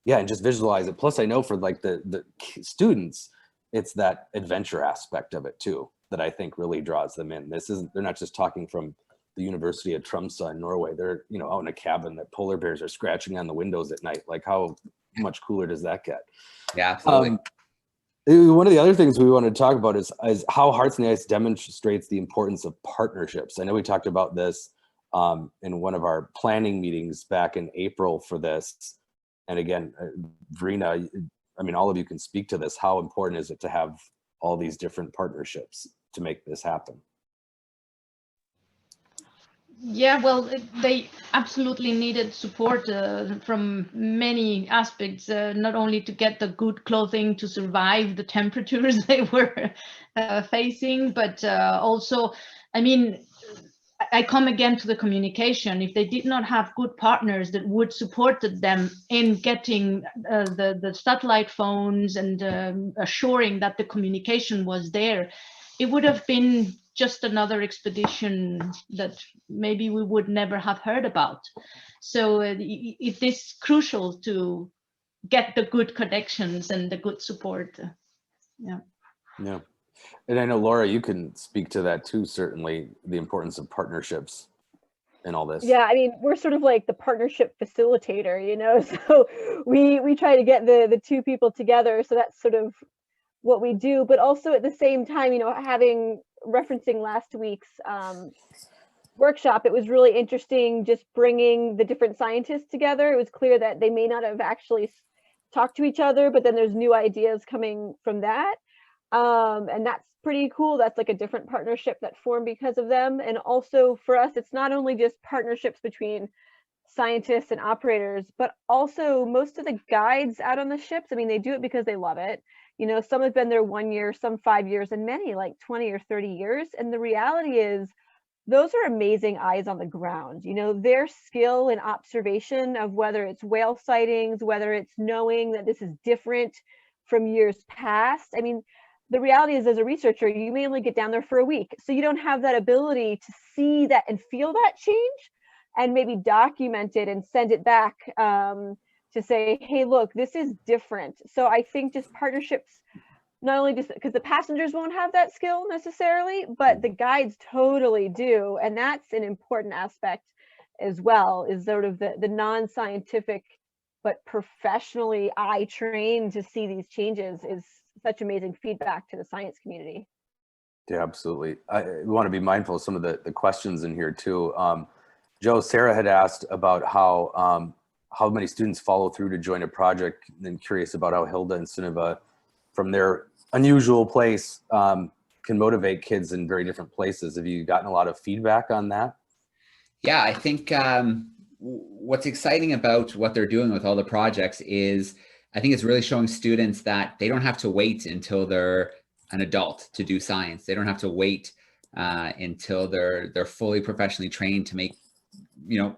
yeah, and just visualize it. Plus I know for like the students, it's that adventure aspect of it too, that I think really draws them in. They're not just talking from the University of Tromsø in Norway. They're, you know, out in a cabin that polar bears are scratching on the windows at night. Like how much cooler does that get? Yeah, absolutely. One of the other things we want to talk about is how Hearts in the Ice demonstrates the importance of partnerships. I know we talked about this in one of our planning meetings back in April for this. And again, Verena, I mean, all of you can speak to this. How important is it to have all these different partnerships to make this happen? Yeah, well, they absolutely needed support from many aspects, not only to get the good clothing to survive the temperatures they were facing, but also, I mean, I come again to the communication. If they did not have good partners that would support them in getting the satellite phones and assuring that the communication was there, it would have been just another expedition that maybe we would never have heard about. So it is crucial to get the good connections and the good support. Yeah. Yeah. And I know, Laura, you can speak to that too, certainly, the importance of partnerships in all this. Yeah, I mean, we're sort of like the partnership facilitator, you know, so we try to get the two people together. So that's sort of what we do, but also at the same time, you know, referencing last week's workshop, it was really interesting just bringing the different scientists together. It was clear that they may not have actually talked to each other, but then there's new ideas coming from that. And that's pretty cool. That's like a different partnership that formed because of them. And also for us, it's not only just partnerships between scientists and operators, but also most of the guides out on the ships. I mean, they do it because they love it. You know, some have been there 1 year, some 5 years, and many like 20 or 30 years. And the reality is, those are amazing eyes on the ground. You know, their skill and observation of whether it's whale sightings, whether it's knowing that this is different from years past. I mean, the reality is, as a researcher, you may only get down there for a week. So you don't have that ability to see that and feel that change and maybe document it and send it back to say, hey, look, this is different. So I think just partnerships, not only just because the passengers won't have that skill necessarily, but the guides totally do. And that's an important aspect as well, is sort of the non-scientific, but professionally eye trained to see these changes is such amazing feedback to the science community. Yeah, absolutely. We want to be mindful of some of the questions in here too. Joe, Sarah had asked about how many students follow through to join a project, and curious about how Hilde and Sunniva, from their unusual place, can motivate kids in very different places. Have you gotten a lot of feedback on that? Yeah, I think what's exciting about what they're doing with all the projects is, I think it's really showing students that they don't have to wait until they're an adult to do science. They don't have to wait until they're fully professionally trained to make, you know,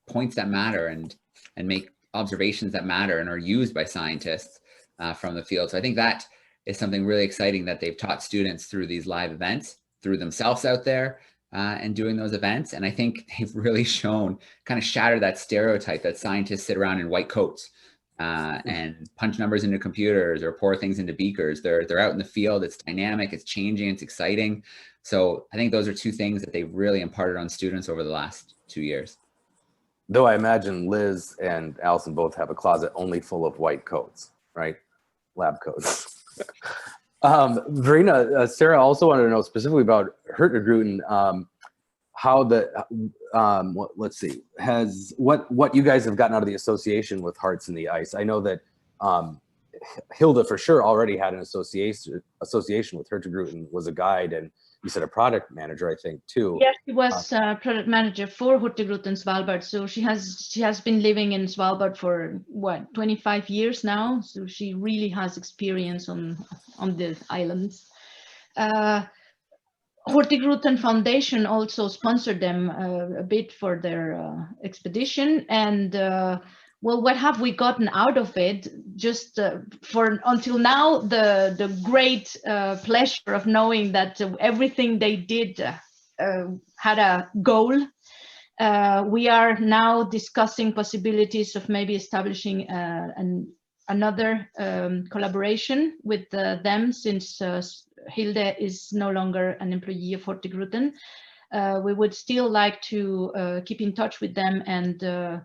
points that matter and make observations that matter and are used by scientists from the field. So I think that is something really exciting that they've taught students through these live events, through themselves out there and doing those events. And I think they've really shown, kind of shattered that stereotype that scientists sit around in white coats and punch numbers into computers or pour things into beakers. They're out in the field. It's dynamic, it's changing, it's exciting. So I think those are two things that they've really imparted on students over the last 2 years. Though I imagine Liz and Allison both have a closet only full of white coats, right? Lab coats. Verena, Sarah also wanted to know specifically about Hurtigruten, how the, let's see, what you guys have gotten out of the association with Hearts in the Ice. I know that Hilde for sure already had an association with Hurtigruten, was a guide, and you said a product manager, I think, too. Yes, she was product manager for Hurtigruten Svalbard. So she has been living in Svalbard for what, 25 years now. So she really has experience on the islands. Hurtigruten Foundation also sponsored them a bit for their expedition, and well, what have we gotten out of it? Just for until now, the great pleasure of knowing that everything they did had a goal. We are now discussing possibilities of maybe establishing another collaboration with them, since Hilde is no longer an employee of Hurtigruten. We would still like to keep in touch with them and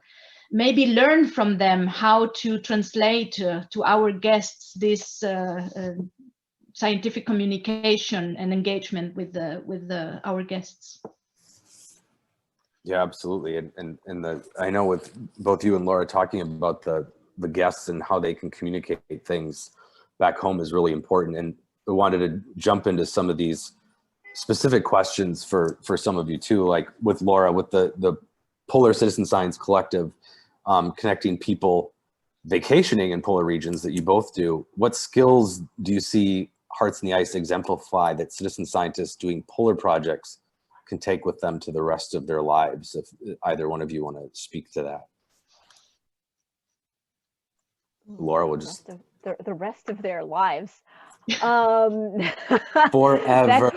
maybe learn from them how to translate to our guests this scientific communication and engagement with our guests. Yeah, absolutely. And I know with both you and Laura talking about the guests and how they can communicate things back home is really important. And I wanted to jump into some of these specific questions for some of you too, like with Laura, with the Polar Citizen Science Collective, connecting people vacationing in polar regions that you both do. What skills do you see Hearts in the Ice exemplify that citizen scientists doing polar projects can take with them to the rest of their lives? If either one of you want to speak to that. Laura will just... The rest of their lives. Forever.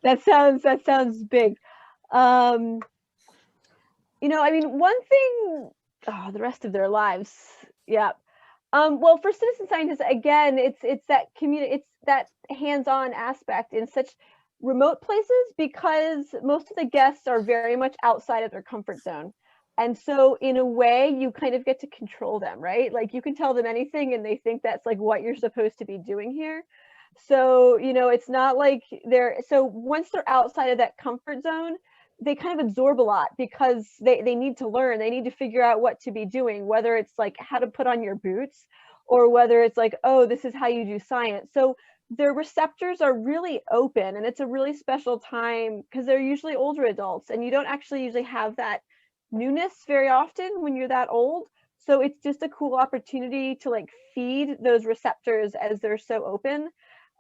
That sounds big. You know, I mean, one thing, the rest of their lives. Yeah. Well, for citizen scientists, again, it's that it's that hands-on aspect in such remote places, because most of the guests are very much outside of their comfort zone. And so in a way, you kind of get to control them, right? Like you can tell them anything and they think that's like what you're supposed to be doing here. So, you know, it's not like so once they're outside of that comfort zone, they kind of absorb a lot, because they need to learn, they need to figure out what to be doing, whether it's like how to put on your boots, or whether it's like, oh, this is how you do science. So their receptors are really open, and it's a really special time, because they're usually older adults, and you don't actually usually have that newness very often when you're that old. So it's just a cool opportunity to like feed those receptors as they're so open,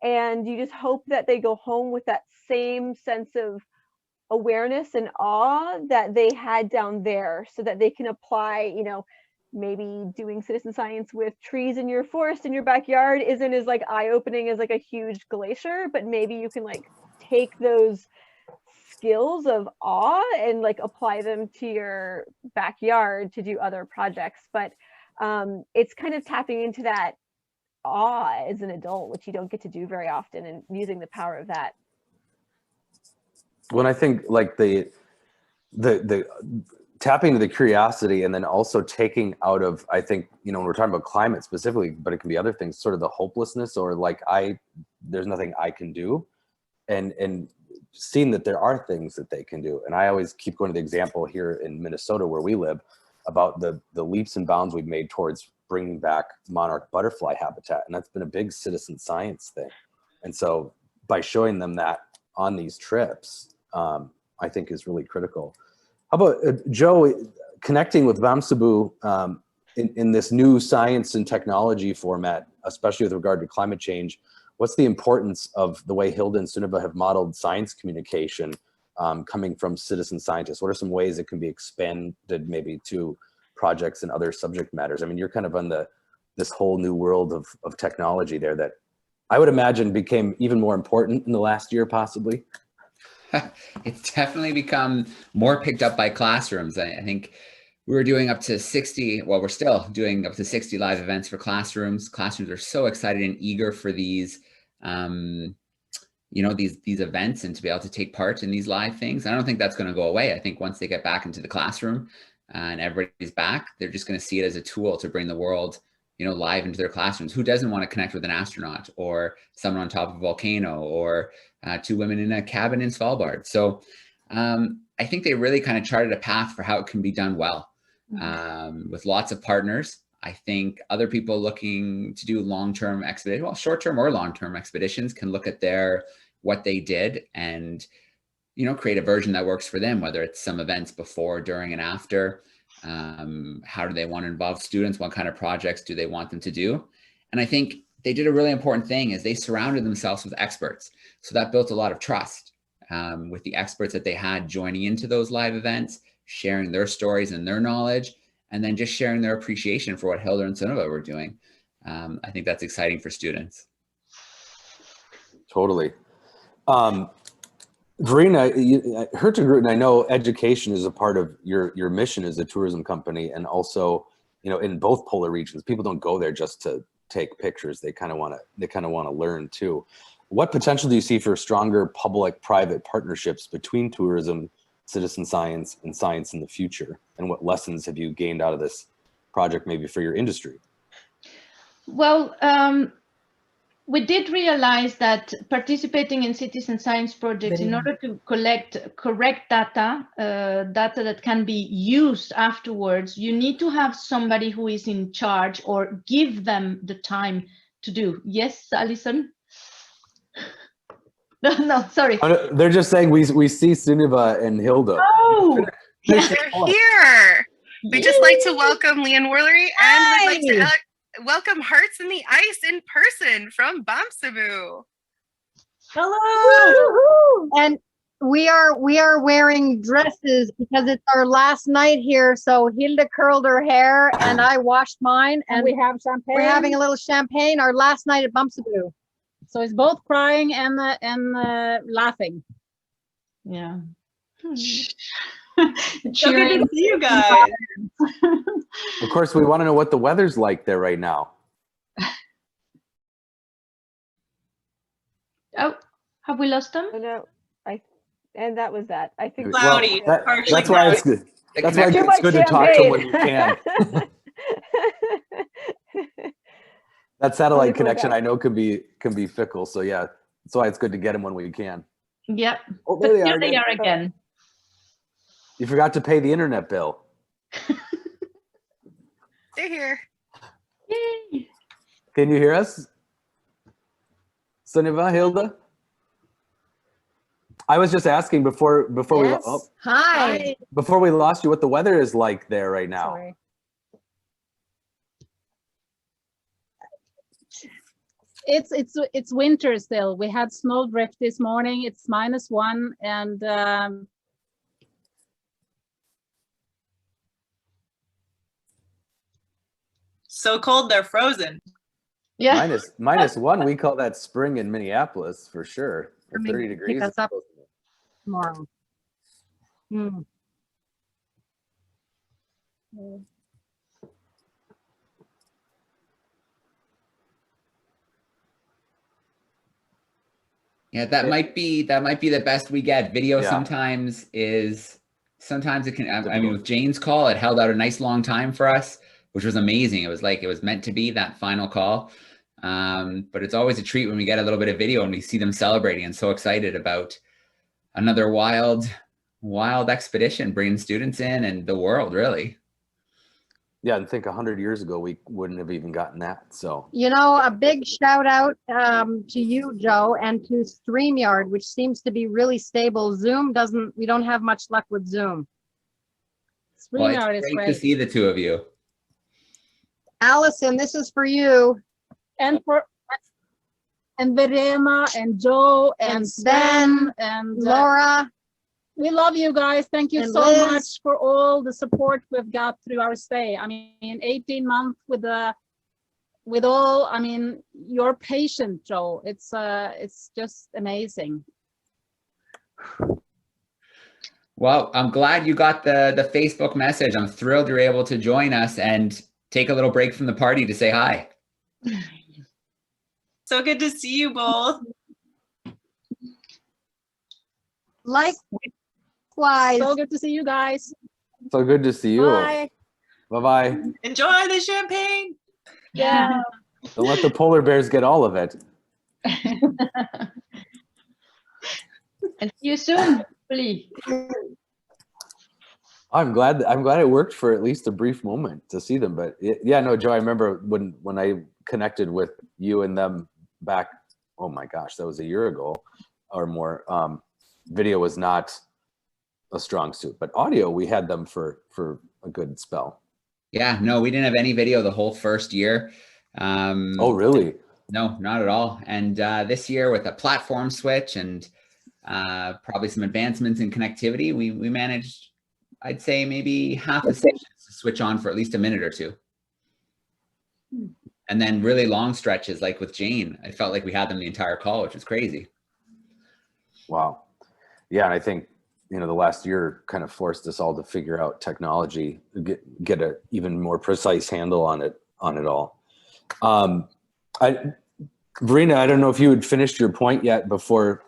and you just hope that they go home with that same sense of awareness and awe that they had down there, so that they can apply, you know, maybe doing citizen science with trees in your forest in your backyard isn't as like eye-opening as like a huge glacier, but maybe you can like take those skills of awe and like apply them to your backyard to do other projects. But it's kind of tapping into that awe as an adult, which you don't get to do very often, and using the power of that. When I think like the tapping into the curiosity, and then also taking out of, I think, you know, when we're talking about climate specifically, but it can be other things, sort of the hopelessness, or like there's nothing I can do, and seeing that there are things that they can do. And I always keep going to the example here in Minnesota where we live about the leaps and bounds we've made towards bringing back monarch butterfly habitat, and that's been a big citizen science thing. And so by showing them that on these trips, I think is really critical. How about Joe, connecting with Vamsabu in this new science and technology format, especially with regard to climate change? What's the importance of the way Hilde and Sunniva have modeled science communication coming from citizen scientists? What are some ways it can be expanded maybe to projects and other subject matters? I mean, you're kind of on this whole new world of technology there that I would imagine became even more important in the last year, possibly. It's definitely become more picked up by classrooms. I think we were doing up to 60, well, we're still doing up to 60 live events for classrooms. Classrooms are so excited and eager for these, you know, these events, and to be able to take part in these live things. I don't think that's going to go away. I think once they get back into the classroom and everybody's back, they're just going to see it as a tool to bring the world you know, live into their classrooms. Who doesn't want to connect with an astronaut or someone on top of a volcano or two women in a cabin in Svalbard? So I think they really kind of charted a path for how it can be done well, with lots of partners. I think other people looking to do long-term expeditions, well, short-term or long-term expeditions, can look at what they did and, you know, create a version that works for them, whether it's some events before, during, and after. How do they want to involve students? What kind of projects do they want them to do? And I think they did a really important thing is they surrounded themselves with experts. So that built a lot of trust with the experts that they had joining into those live events, sharing their stories and their knowledge, and then just sharing their appreciation for what Hilde and Sunniva were doing. I think that's exciting for students. Totally. Verena, Hurtigruten, I know education is a part of your mission as a tourism company, and also, you know, in both polar regions, people don't go there just to take pictures. They kind of want to learn too. What potential do you see for stronger public-private partnerships between tourism, citizen science, and science in the future? And what lessons have you gained out of this project, maybe for your industry? Well, we did realize that participating in citizen science projects, in order to collect correct data, data that can be used afterwards, you need to have somebody who is in charge or give them the time to do. Yes, Alison? No, sorry. They're just saying we see Sunniva and Hilde. Oh, yeah, they're here. We just like to welcome Leanne Woolery, and we'd like to welcome Hearts in the Ice in person from Bamsabu. Hello. And we are wearing dresses because it's our last night here. So Hilde curled her hair and I washed mine, and we have champagne. We're having a little champagne. Our last night at Bamsabu. So it's both crying and laughing. Yeah. So good to see you guys. Of course, we want to know what the weather's like there right now. Oh, have we lost them? Oh, no, and that was that. I think cloudy. Well, that's why it's good. That's why it's good to talk to them when you can. That satellite connection, I know, can be fickle. So yeah, that's why it's good to get them when we can. Yep. Oh, there Here they are again. You forgot to pay the internet bill. They're here. Yay. Can you hear us? Sunniva, Hilde? I was just asking before Yes. Hi. before we lost you, what the weather is like there right now. Sorry. It's winter still. We had snowdrift this morning. It's -1, and so cold they're frozen. Yeah. -1. We call that spring in Minneapolis for sure. For 30 degrees. Pick us up tomorrow. Yeah, that might be the best we get. Video Yeah. sometimes it can, I mean, with Jane's call, it held out a nice long time for us, which was amazing. It was like, it was meant to be that final call. But it's always a treat when we get a little bit of video and we see them celebrating and so excited about another wild expedition, bringing students in and the world, really. Yeah, and think 100 years ago, we wouldn't have even gotten that. So, You know, a big shout out to you, Joe, and to StreamYard, which seems to be really stable. Zoom we don't have much luck with Zoom. Well, StreamYard it's is great great. to see the two of you. Allison, this is for you. and Verena and Joe and Sven and Laura. We love you guys. Thank you And so Liz. much for all the support we've got through our stay. I mean, 18 months with all, I mean, you're patient, Joe. It's just amazing. Well, I'm glad you got the Facebook message. I'm thrilled you're able to join us and take a little break from the party to say hi. So good to see you both. Likewise. So good to see you guys. so good to see you. Bye. Bye-bye. Enjoy the champagne. Yeah. Don't let the polar bears get all of it. And see you soon, hopefully. I'm glad it worked for at least a brief moment to see them. But yeah, no, Joe, I remember when I connected with you and them back, oh my gosh, that was a year ago or more. Video was not a strong suit, but audio, we had them for a good spell. Yeah, no, we didn't have any video the whole first year. Oh, really? No, not at all. And this year with a platform switch and probably some advancements in connectivity, we managed, I'd say maybe half the sessions to switch on for at least a minute or two. And then really long stretches, like with Jane, I felt like we had them the entire call, which was crazy. Wow. Yeah, and I think, you know, the last year kind of forced us all to figure out technology, get a even more precise handle on it all. Verena, I don't know if you had finished your point yet before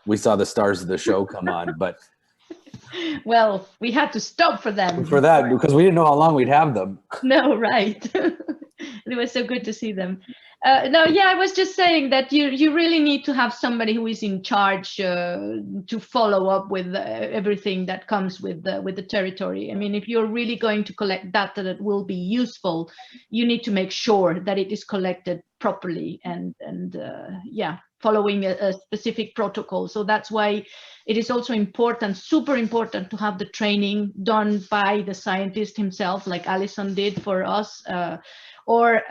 we saw the stars of the show come on, but Well, we had to stop for them. for that, because we didn't know how long we'd have them. No, right. It was so good to see them. No, yeah, I was just saying that you really need to have somebody who is in charge to follow up with everything that comes with the territory. I mean, if you're really going to collect data that will be useful, you need to make sure that it is collected properly and yeah, following a specific protocol. So that's why it is also important, super important, to have the training done by the scientist himself, like Alison did for us, or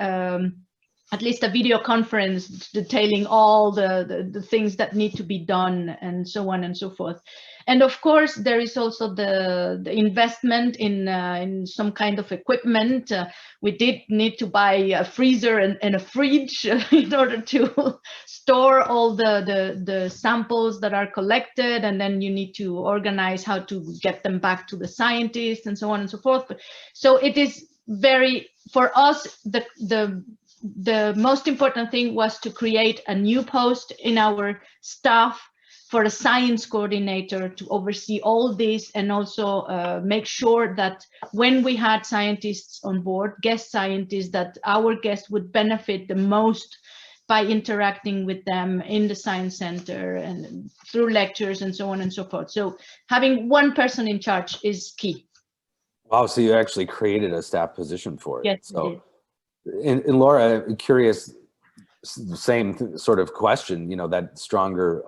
at least a video conference detailing all the things that need to be done, and so on and so forth. And of course, there is also the investment in some kind of equipment. We did need to buy a freezer and a fridge in order to store all the samples that are collected, and then you need to organize how to get them back to the scientists and so on and so forth. So it is very, for us, the most important thing was to create a new post in our staff for a science coordinator to oversee all this, and also make sure that when we had scientists on board, guest scientists, that our guests would benefit the most by interacting with them in the science center and through lectures and so on and so forth. So having one person in charge is key. Wow, so you actually created a staff position for it. Yes, so, and Laura, I'm curious, same sort of question, you know, that stronger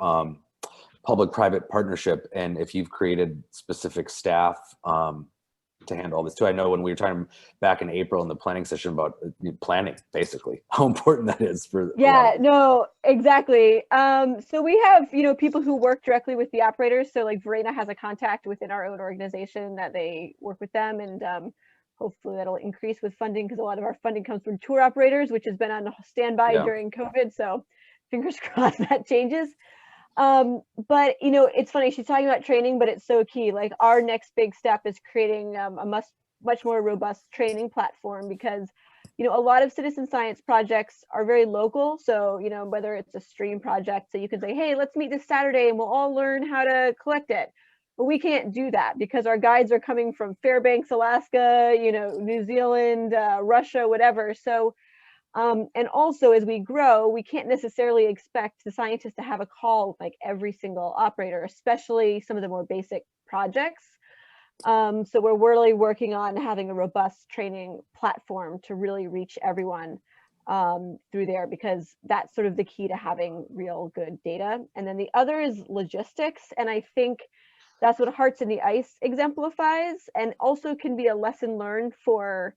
public-private partnership, and if you've created specific staff to handle all this too. I know when we were talking back in April in the planning session about planning, basically, how important that is for. Yeah, no, exactly. So we have, you know, people who work directly with the operators. So like Verena has a contact within our own organization that they work with them, and hopefully that'll increase with funding, because a lot of our funding comes from tour operators, which has been on standby during COVID. So fingers crossed that changes. But you know, it's funny, she's talking about training, but it's so key. Like our next big step is creating a much more robust training platform, because you know, a lot of citizen science projects are very local. So you know, whether it's a stream project, so you can say, hey, let's meet this Saturday and we'll all learn how to collect it. But we can't do that because our guides are coming from Fairbanks, Alaska, you know, New Zealand, Russia, whatever. So and also, as we grow, we can't necessarily expect the scientists to have a call like every single operator, especially some of the more basic projects. So we're really working on having a robust training platform to really reach everyone through there, because that's sort of the key to having real good data. And then the other is logistics. And I think that's what Hearts in the Ice exemplifies, and also can be a lesson learned for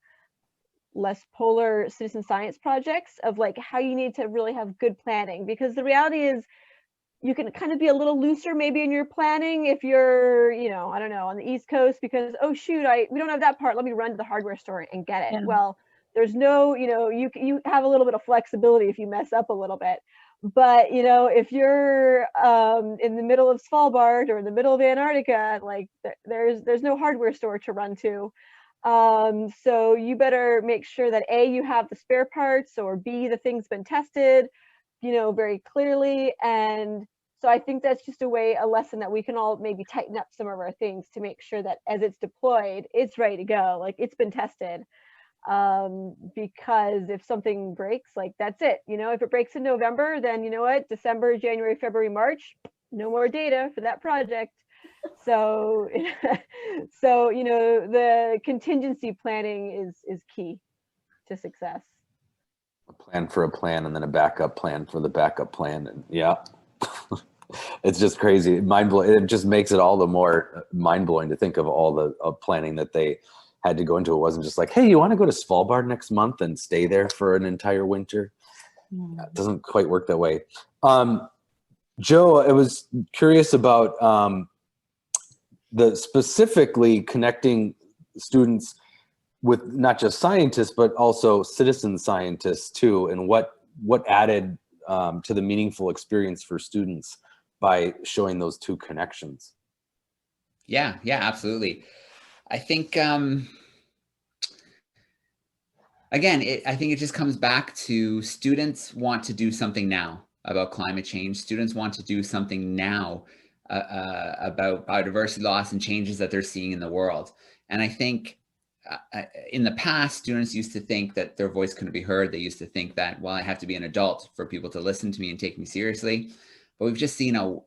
less polar citizen science projects, of like how you need to really have good planning, because the reality is you can kind of be a little looser maybe in your planning if you're, you know, I don't know, on the East Coast, because oh shoot, we don't have that part, let me run to the hardware store and get it. Yeah. Well, there's no, you know, you have a little bit of flexibility if you mess up a little bit, but you know, if you're in the middle of Svalbard or in the middle of Antarctica, like there's no hardware store to run to. So you better make sure that A, you have the spare parts, or B, the thing's been tested, you know, very clearly. And so I think that's just a lesson that we can all maybe tighten up some of our things to make sure that as it's deployed, it's ready to go, like it's been tested. because if something breaks, like that's it. You know, if it breaks in November, then you know what, December, January, February, March, no more data for that project. So, so you know, the contingency planning is key to success. A plan for a plan, and then a backup plan for the backup plan, and yeah. It's just crazy, mind-blowing. It just makes it all the more mind-blowing to think of all the planning that they had to go into. It wasn't just like, hey, you want to go to Svalbard next month and stay there for an entire winter? It doesn't quite work that way. Joe, I was curious about the specifically connecting students with not just scientists, but also citizen scientists too, and what added to the meaningful experience for students by showing those two connections. Yeah, absolutely. I think, again, I think it just comes back to students want to do something now about climate change. Students want to do something now about biodiversity loss and changes that they're seeing in the world. And I think in the past, students used to think that their voice couldn't be heard. They used to think that, well, I have to be an adult for people to listen to me and take me seriously. But we've just seen a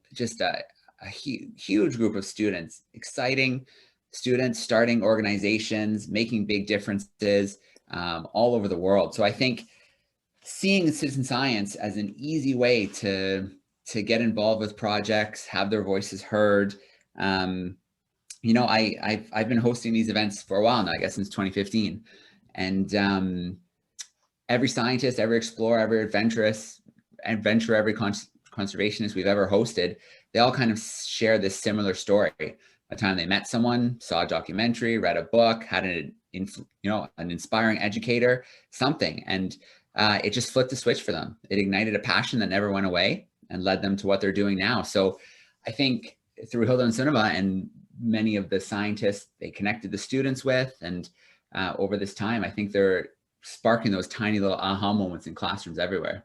huge group of students, exciting students starting organizations, making big differences all over the world. So I think seeing citizen science as an easy way to get involved with projects, have their voices heard. You know, I've been hosting these events for a while now, I guess since 2015. And every scientist, every explorer, every adventurer, every conservationist we've ever hosted, they all kind of share this similar story. A time they met someone, saw a documentary, read a book, had an inspiring educator, something, and it just flipped a switch for them. It ignited a passion that never went away and led them to what they're doing now. So I think through Hilde and Sunniva and many of the scientists they connected the students with, and over this time, I think they're sparking those tiny little aha moments in classrooms everywhere.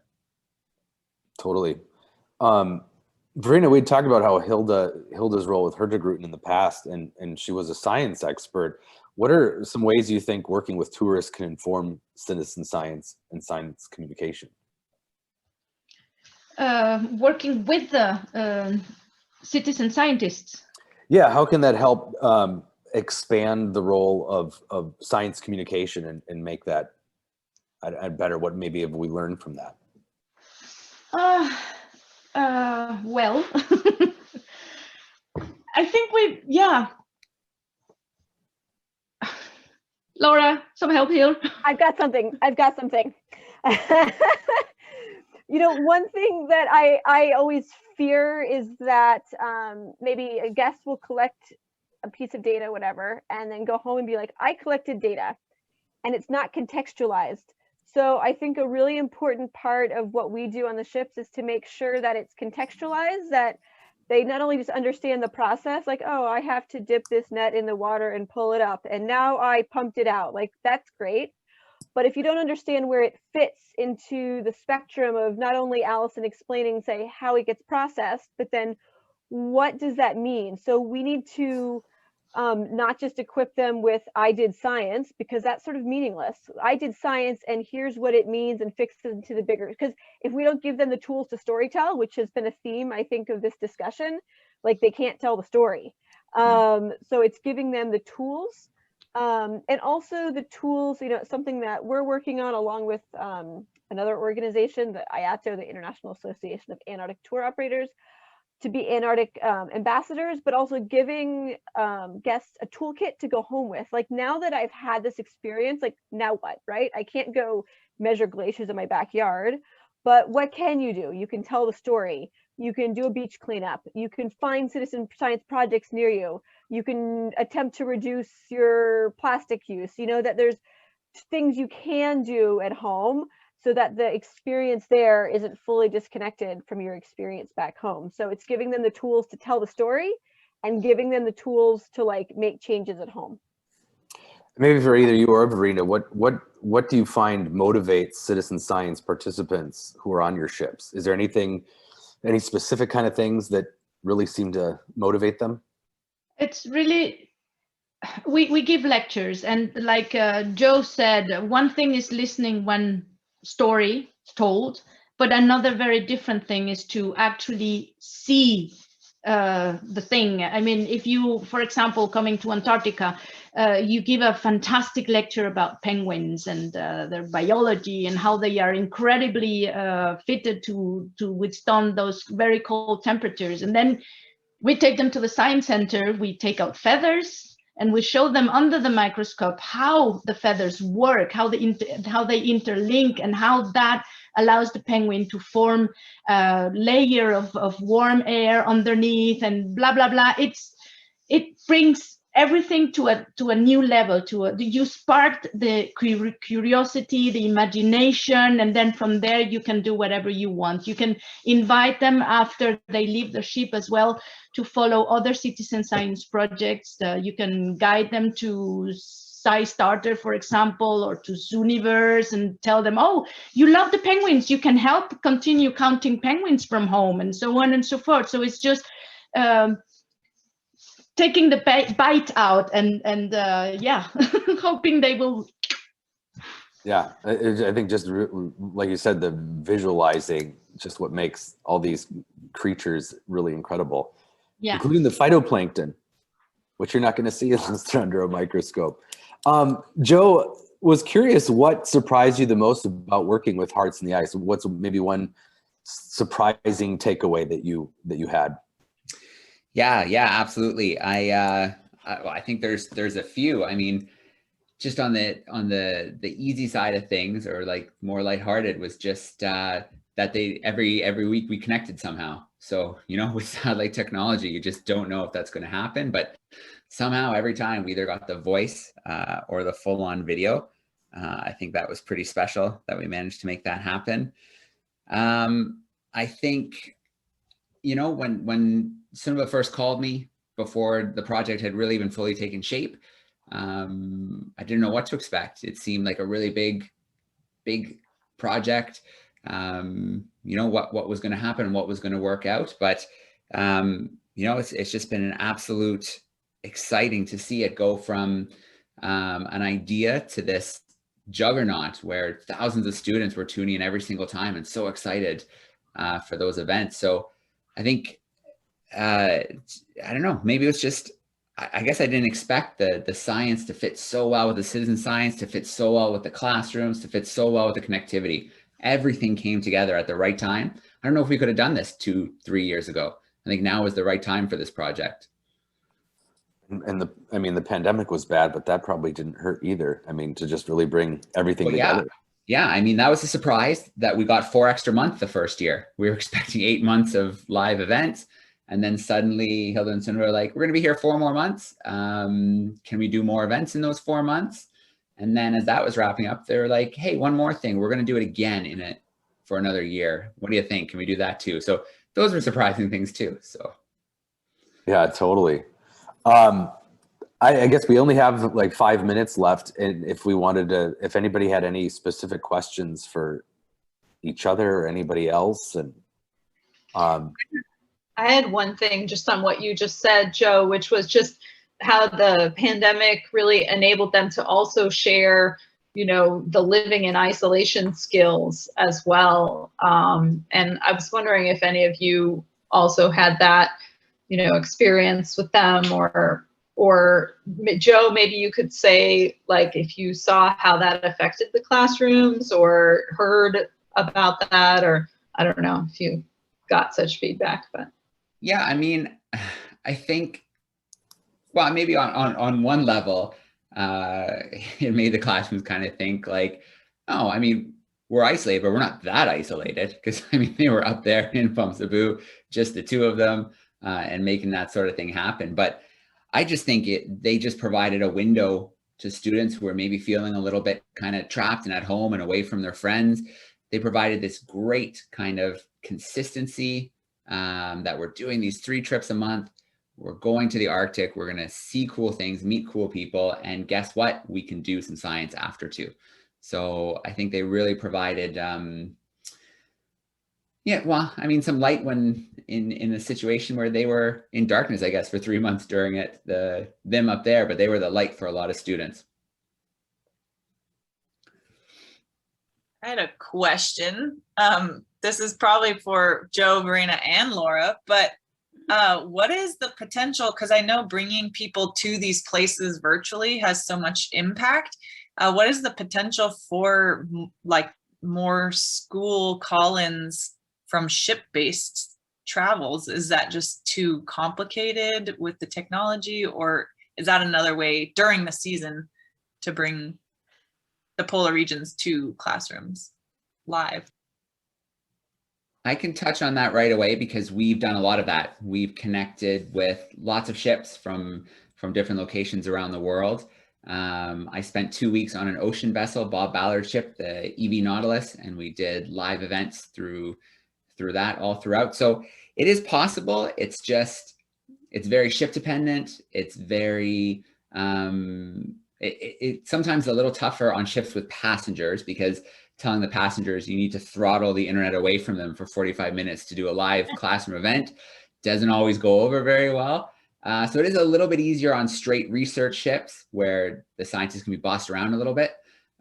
Totally. Verena, we talked about how Hilde's role with Hurtigruten in the past, and she was a science expert. What are some ways you think working with tourists can inform citizen science and science communication? Working with the citizen scientists. Yeah, how can that help expand the role of science communication and make that better? What maybe have we learned from that? Well, I think Laura, some help here. I've got something. You know, one thing that I always fear is that maybe a guest will collect a piece of data, whatever, and then go home and be like, I collected data, and it's not contextualized. So I think a really important part of what we do on the ships is to make sure that it's contextualized, that they not only just understand the process, like, oh, I have to dip this net in the water and pull it up, and now I pumped it out. Like, that's great. But if you don't understand where it fits into the spectrum of not only Allison explaining, say, how it gets processed, but then what does that mean? So we need to not just equip them with, I did science, because that's sort of meaningless. I did science and here's what it means, and fix it into the bigger, because if we don't give them the tools to storytell, which has been a theme, I think, of this discussion, like they can't tell the story. So it's giving them the tools. And also the tools, you know, something that we're working on along with another organization, the IATO, the International Association of Antarctic Tour Operators, to be Antarctic ambassadors, but also giving guests a toolkit to go home with. Like, now that I've had this experience, like, now what, right? I can't go measure glaciers in my backyard, but what can you do? You can tell the story. You can do a beach cleanup. You can find citizen science projects near you. You can attempt to reduce your plastic use. You know, that there's things you can do at home so that the experience there isn't fully disconnected from your experience back home. So it's giving them the tools to tell the story and giving them the tools to, like, make changes at home. Maybe for either you or Verena, what do you find motivates citizen science participants who are on your ships? Is there any specific kind of things that really seem to motivate them? It's really we give lectures, and like Joe said, one thing is listening one story told, but another very different thing is to actually see the thing. I mean, if you, for example, coming to Antarctica, you give a fantastic lecture about penguins and their biology and how they are incredibly fitted to withstand those very cold temperatures. And then we take them to the science center, we take out feathers, and we show them under the microscope how the feathers work, how they interlink, and how that allows the penguin to form a layer of warm air underneath, and blah blah blah. It brings everything to a new level. You sparked the curiosity, the imagination, and then from there you can do whatever you want. You can invite them after they leave the ship as well to follow other citizen science projects. You can guide them to SciStarter, for example, or to Sunniva, and tell them, oh, you love the penguins, you can help continue counting penguins from home, and so on and so forth. So it's just taking the bite out and yeah, hoping they will. Yeah, I think just like you said, the visualizing, just what makes all these creatures really incredible, yeah, including the phytoplankton, which you're not going to see unless they're under a microscope. Joe, was curious what surprised you the most about working with Hearts in the Ice. What's maybe one surprising takeaway that you had? Yeah, absolutely. I think there's a few. I mean, just on the easy side of things, or like more lighthearted, was just that they every week we connected somehow. So, you know, with satellite technology, you just don't know if that's going to happen, but somehow every time we either got the voice or the full-on video. I think that was pretty special that we managed to make that happen. I think, you know, when Sunniva first called me before the project had really even fully taken shape, I didn't know what to expect. It seemed like a really big project. You know, what was going to happen, what was going to work out. But, you know, it's just been an absolute exciting to see it go from an idea to this juggernaut where thousands of students were tuning in every single time and so excited for those events. So I think, I don't know, maybe it was just, I guess I didn't expect the science to fit so well with the citizen science, to fit so well with the classrooms, to fit so well with the connectivity. Everything came together at the right time. I don't know if we could have done this 2-3 years ago. I think now is the right time for this project. And I mean, the pandemic was bad, but that probably didn't hurt either. I mean, to just really bring everything together. Yeah, I mean, that was a surprise that we got 4 extra months the first year. We were expecting 8 months of live events. And then suddenly Hilde and Sunniva were like, we're going to be here 4 more months. Can we do more events in those 4 months? And then as that was wrapping up, they were like, hey, one more thing. We're going to do it again for another year. What do you think? Can we do that too? So those were surprising things too. So. Yeah, totally. I guess we only have like 5 minutes left. And if we wanted to, if anybody had any specific questions for each other or anybody else, and I had one thing just on what you just said, Joe, which was just how the pandemic really enabled them to also share, you know, the living in isolation skills as well. And I was wondering if any of you also had that, you know, experience with them, or Joe, maybe you could say, like, if you saw how that affected the classrooms or heard about that, or I don't know if you got such feedback, but. Yeah, I mean, I think, well, maybe on one level, it made the classrooms kind of think like, oh, I mean, we're isolated, but we're not that isolated, because I mean, they were up there in Pumsabu, just the 2 of them, and making that sort of thing happen. But I just think they just provided a window to students who are maybe feeling a little bit kind of trapped and at home and away from their friends. They provided this great kind of consistency, that we're doing these 3 trips a month. We're going to the Arctic. We're going to see cool things, meet cool people. And guess what? We can do some science after too. So I think they really provided, Yeah, well, I mean, some light when in a situation where they were in darkness, I guess, for 3 months during it, them up there, but they were the light for a lot of students. I had a question. This is probably for Joe, Verena, and Laura, but what is the potential? Because I know bringing people to these places virtually has so much impact. What is the potential for like more school call-ins from ship-based travels? Is that just too complicated with the technology, or is that another way during the season to bring the polar regions to classrooms live? I can touch on that right away because we've done a lot of that. We've connected with lots of ships from different locations around the world. I spent 2 weeks on an ocean vessel, Bob Ballard's ship, the EV Nautilus, and we did live events through that all throughout. So it is possible. It's very ship dependent. It's very, it's sometimes a little tougher on ships with passengers because telling the passengers you need to throttle the internet away from them for 45 minutes to do a live classroom event doesn't always go over very well. So it is a little bit easier on straight research ships where the scientists can be bossed around a little bit.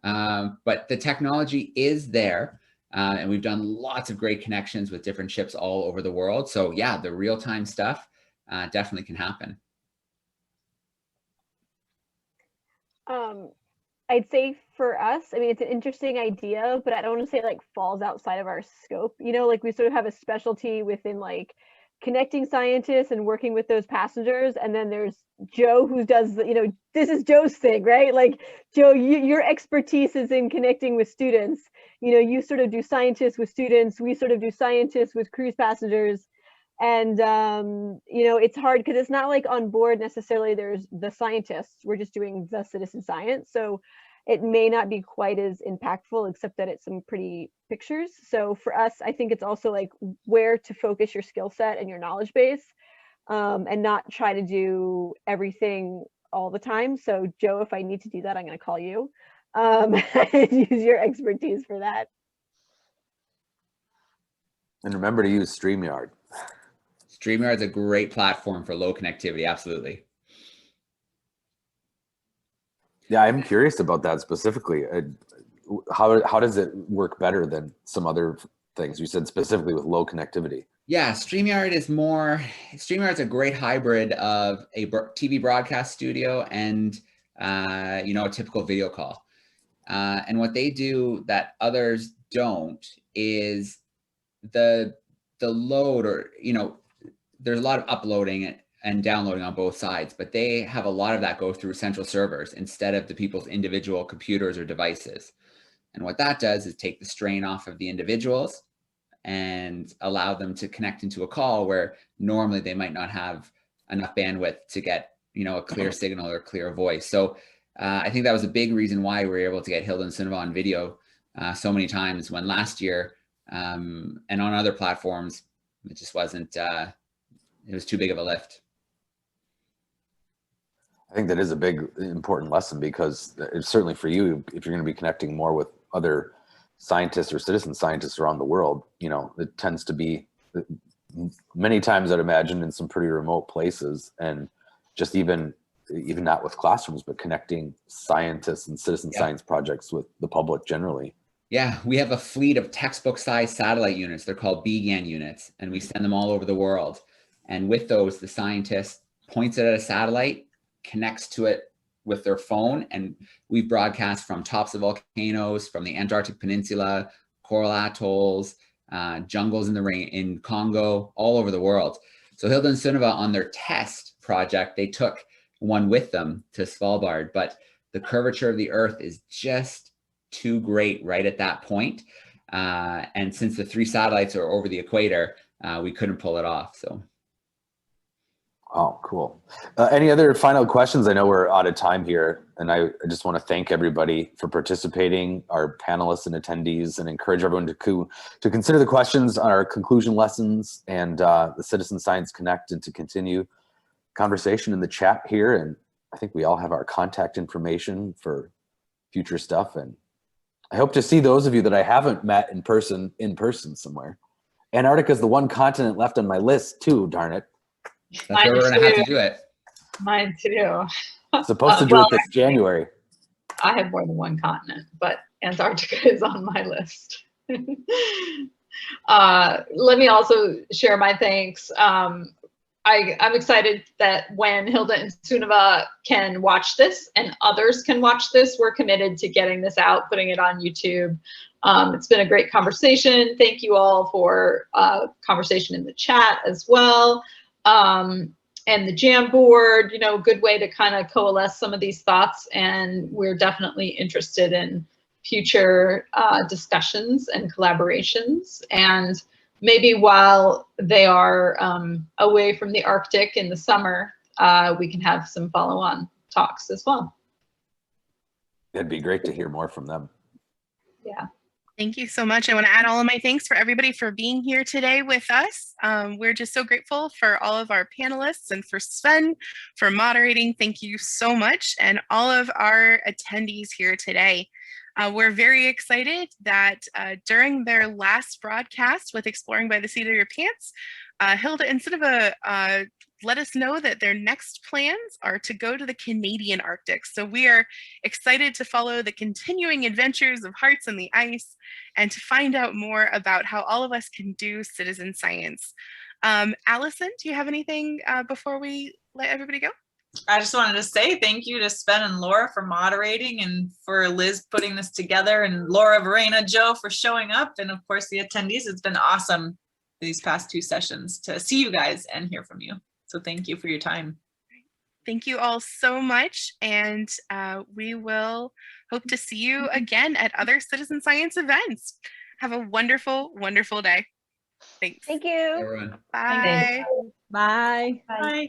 But the technology is there. And we've done lots of great connections with different ships all over the world. So yeah, the real-time stuff definitely can happen. I'd say for us, I mean, it's an interesting idea, but I don't want to say like falls outside of our scope. You know, like we sort of have a specialty within like connecting scientists and working with those passengers. And then there's Joe who does, you know, this is Joe's thing, right? Like Joe, your expertise is in connecting with students. You know, you sort of do scientists with students. We sort of do scientists with cruise passengers. And, you know, it's hard because it's not like on board necessarily there's the scientists. We're just doing the citizen science. So it may not be quite as impactful, except that it's some pretty pictures. So for us, I think it's also like where to focus your skill set and your knowledge base, and not try to do everything all the time. So Joe, if I need to do that, I'm going to call you and use your expertise for that. And remember to use StreamYard. StreamYard's a great platform for low connectivity, absolutely. Yeah, I'm curious about that specifically. How does it work better than some other things? You said specifically with low connectivity. Yeah, StreamYard's a great hybrid of a TV broadcast studio and you know, a typical video call. And what they do that others don't is the load, or you know, there's a lot of uploading and downloading on both sides, but they have a lot of that go through central servers instead of the people's individual computers or devices. And what that does is take the strain off of the individuals and allow them to connect into a call where normally they might not have enough bandwidth to get, you know, a clear signal or clear voice. So I think that was a big reason why we were able to get Hilde and Sunniva on video so many times, when last year and on other platforms, it just wasn't, it was too big of a lift. I think that is a big, important lesson, because it's certainly for you, if you're going to be connecting more with other scientists or citizen scientists around the world, you know, it tends to be many times, I'd imagine, in some pretty remote places, and just even not with classrooms, but connecting scientists and citizen science projects with the public generally. Yeah, we have a fleet of textbook-sized satellite units. They're called BGAN units, and we send them all over the world. And with those, the scientist points it at a satellite, connects to it with their phone, and we've broadcast from tops of volcanoes, from the Antarctic Peninsula, coral atolls, jungles in the rain in Congo, all over the world. So Hilde and Sunniva, on their test project, they took one with them to Svalbard, but the curvature of the Earth is just too great right at that point. And since the 3 satellites are over the equator, we couldn't pull it off. So. Oh, cool. Any other final questions? I know we're out of time here, and I just want to thank everybody for participating, our panelists and attendees, and encourage everyone to consider the questions on our conclusion lessons and the Citizen Science Connect, and to continue conversation in the chat here. And I think we all have our contact information for future stuff. And I hope to see those of you that I haven't met in person somewhere. Antarctica's the one continent left on my list too, darn it. That's where we're gonna have to do it. Mine too. Supposed to do well, it this January. I have more than one continent, but Antarctica is on my list. Let me also share my thanks. I'm excited that when Hilde and Sunniva can watch this and others can watch this, we're committed to getting this out, putting it on YouTube. It's been a great conversation. Thank you all for conversation in the chat as well. And the Jamboard, you know, good way to kind of coalesce some of these thoughts. And we're definitely interested in future discussions and collaborations. And maybe while they are away from the Arctic in the summer, we can have some follow-on talks as well. It'd be great to hear more from them. Yeah. Thank you so much. I want to add all of my thanks for everybody for being here today with us. We're just so grateful for all of our panelists and for Sven for moderating. Thank you so much. And all of our attendees here today. We're very excited that during their last broadcast with Exploring by the Seat of Your Pants, Hilde and Sunniva let us know that their next plans are to go to the Canadian Arctic. So we are excited to follow the continuing adventures of Hearts on the Ice and to find out more about how all of us can do citizen science. Allison, do you have anything before we let everybody go? I just wanted to say thank you to Sven and Laura for moderating and for Liz putting this together, and Laura, Verena, Joe for showing up, and of course the attendees. It's been awesome these past 2 sessions to see you guys and hear from you. So thank you for your time. Thank you all so much, and we will hope to see you again at other citizen science events. Have a wonderful, wonderful day. Thanks. Thank you. Everyone. Bye. Bye. Bye.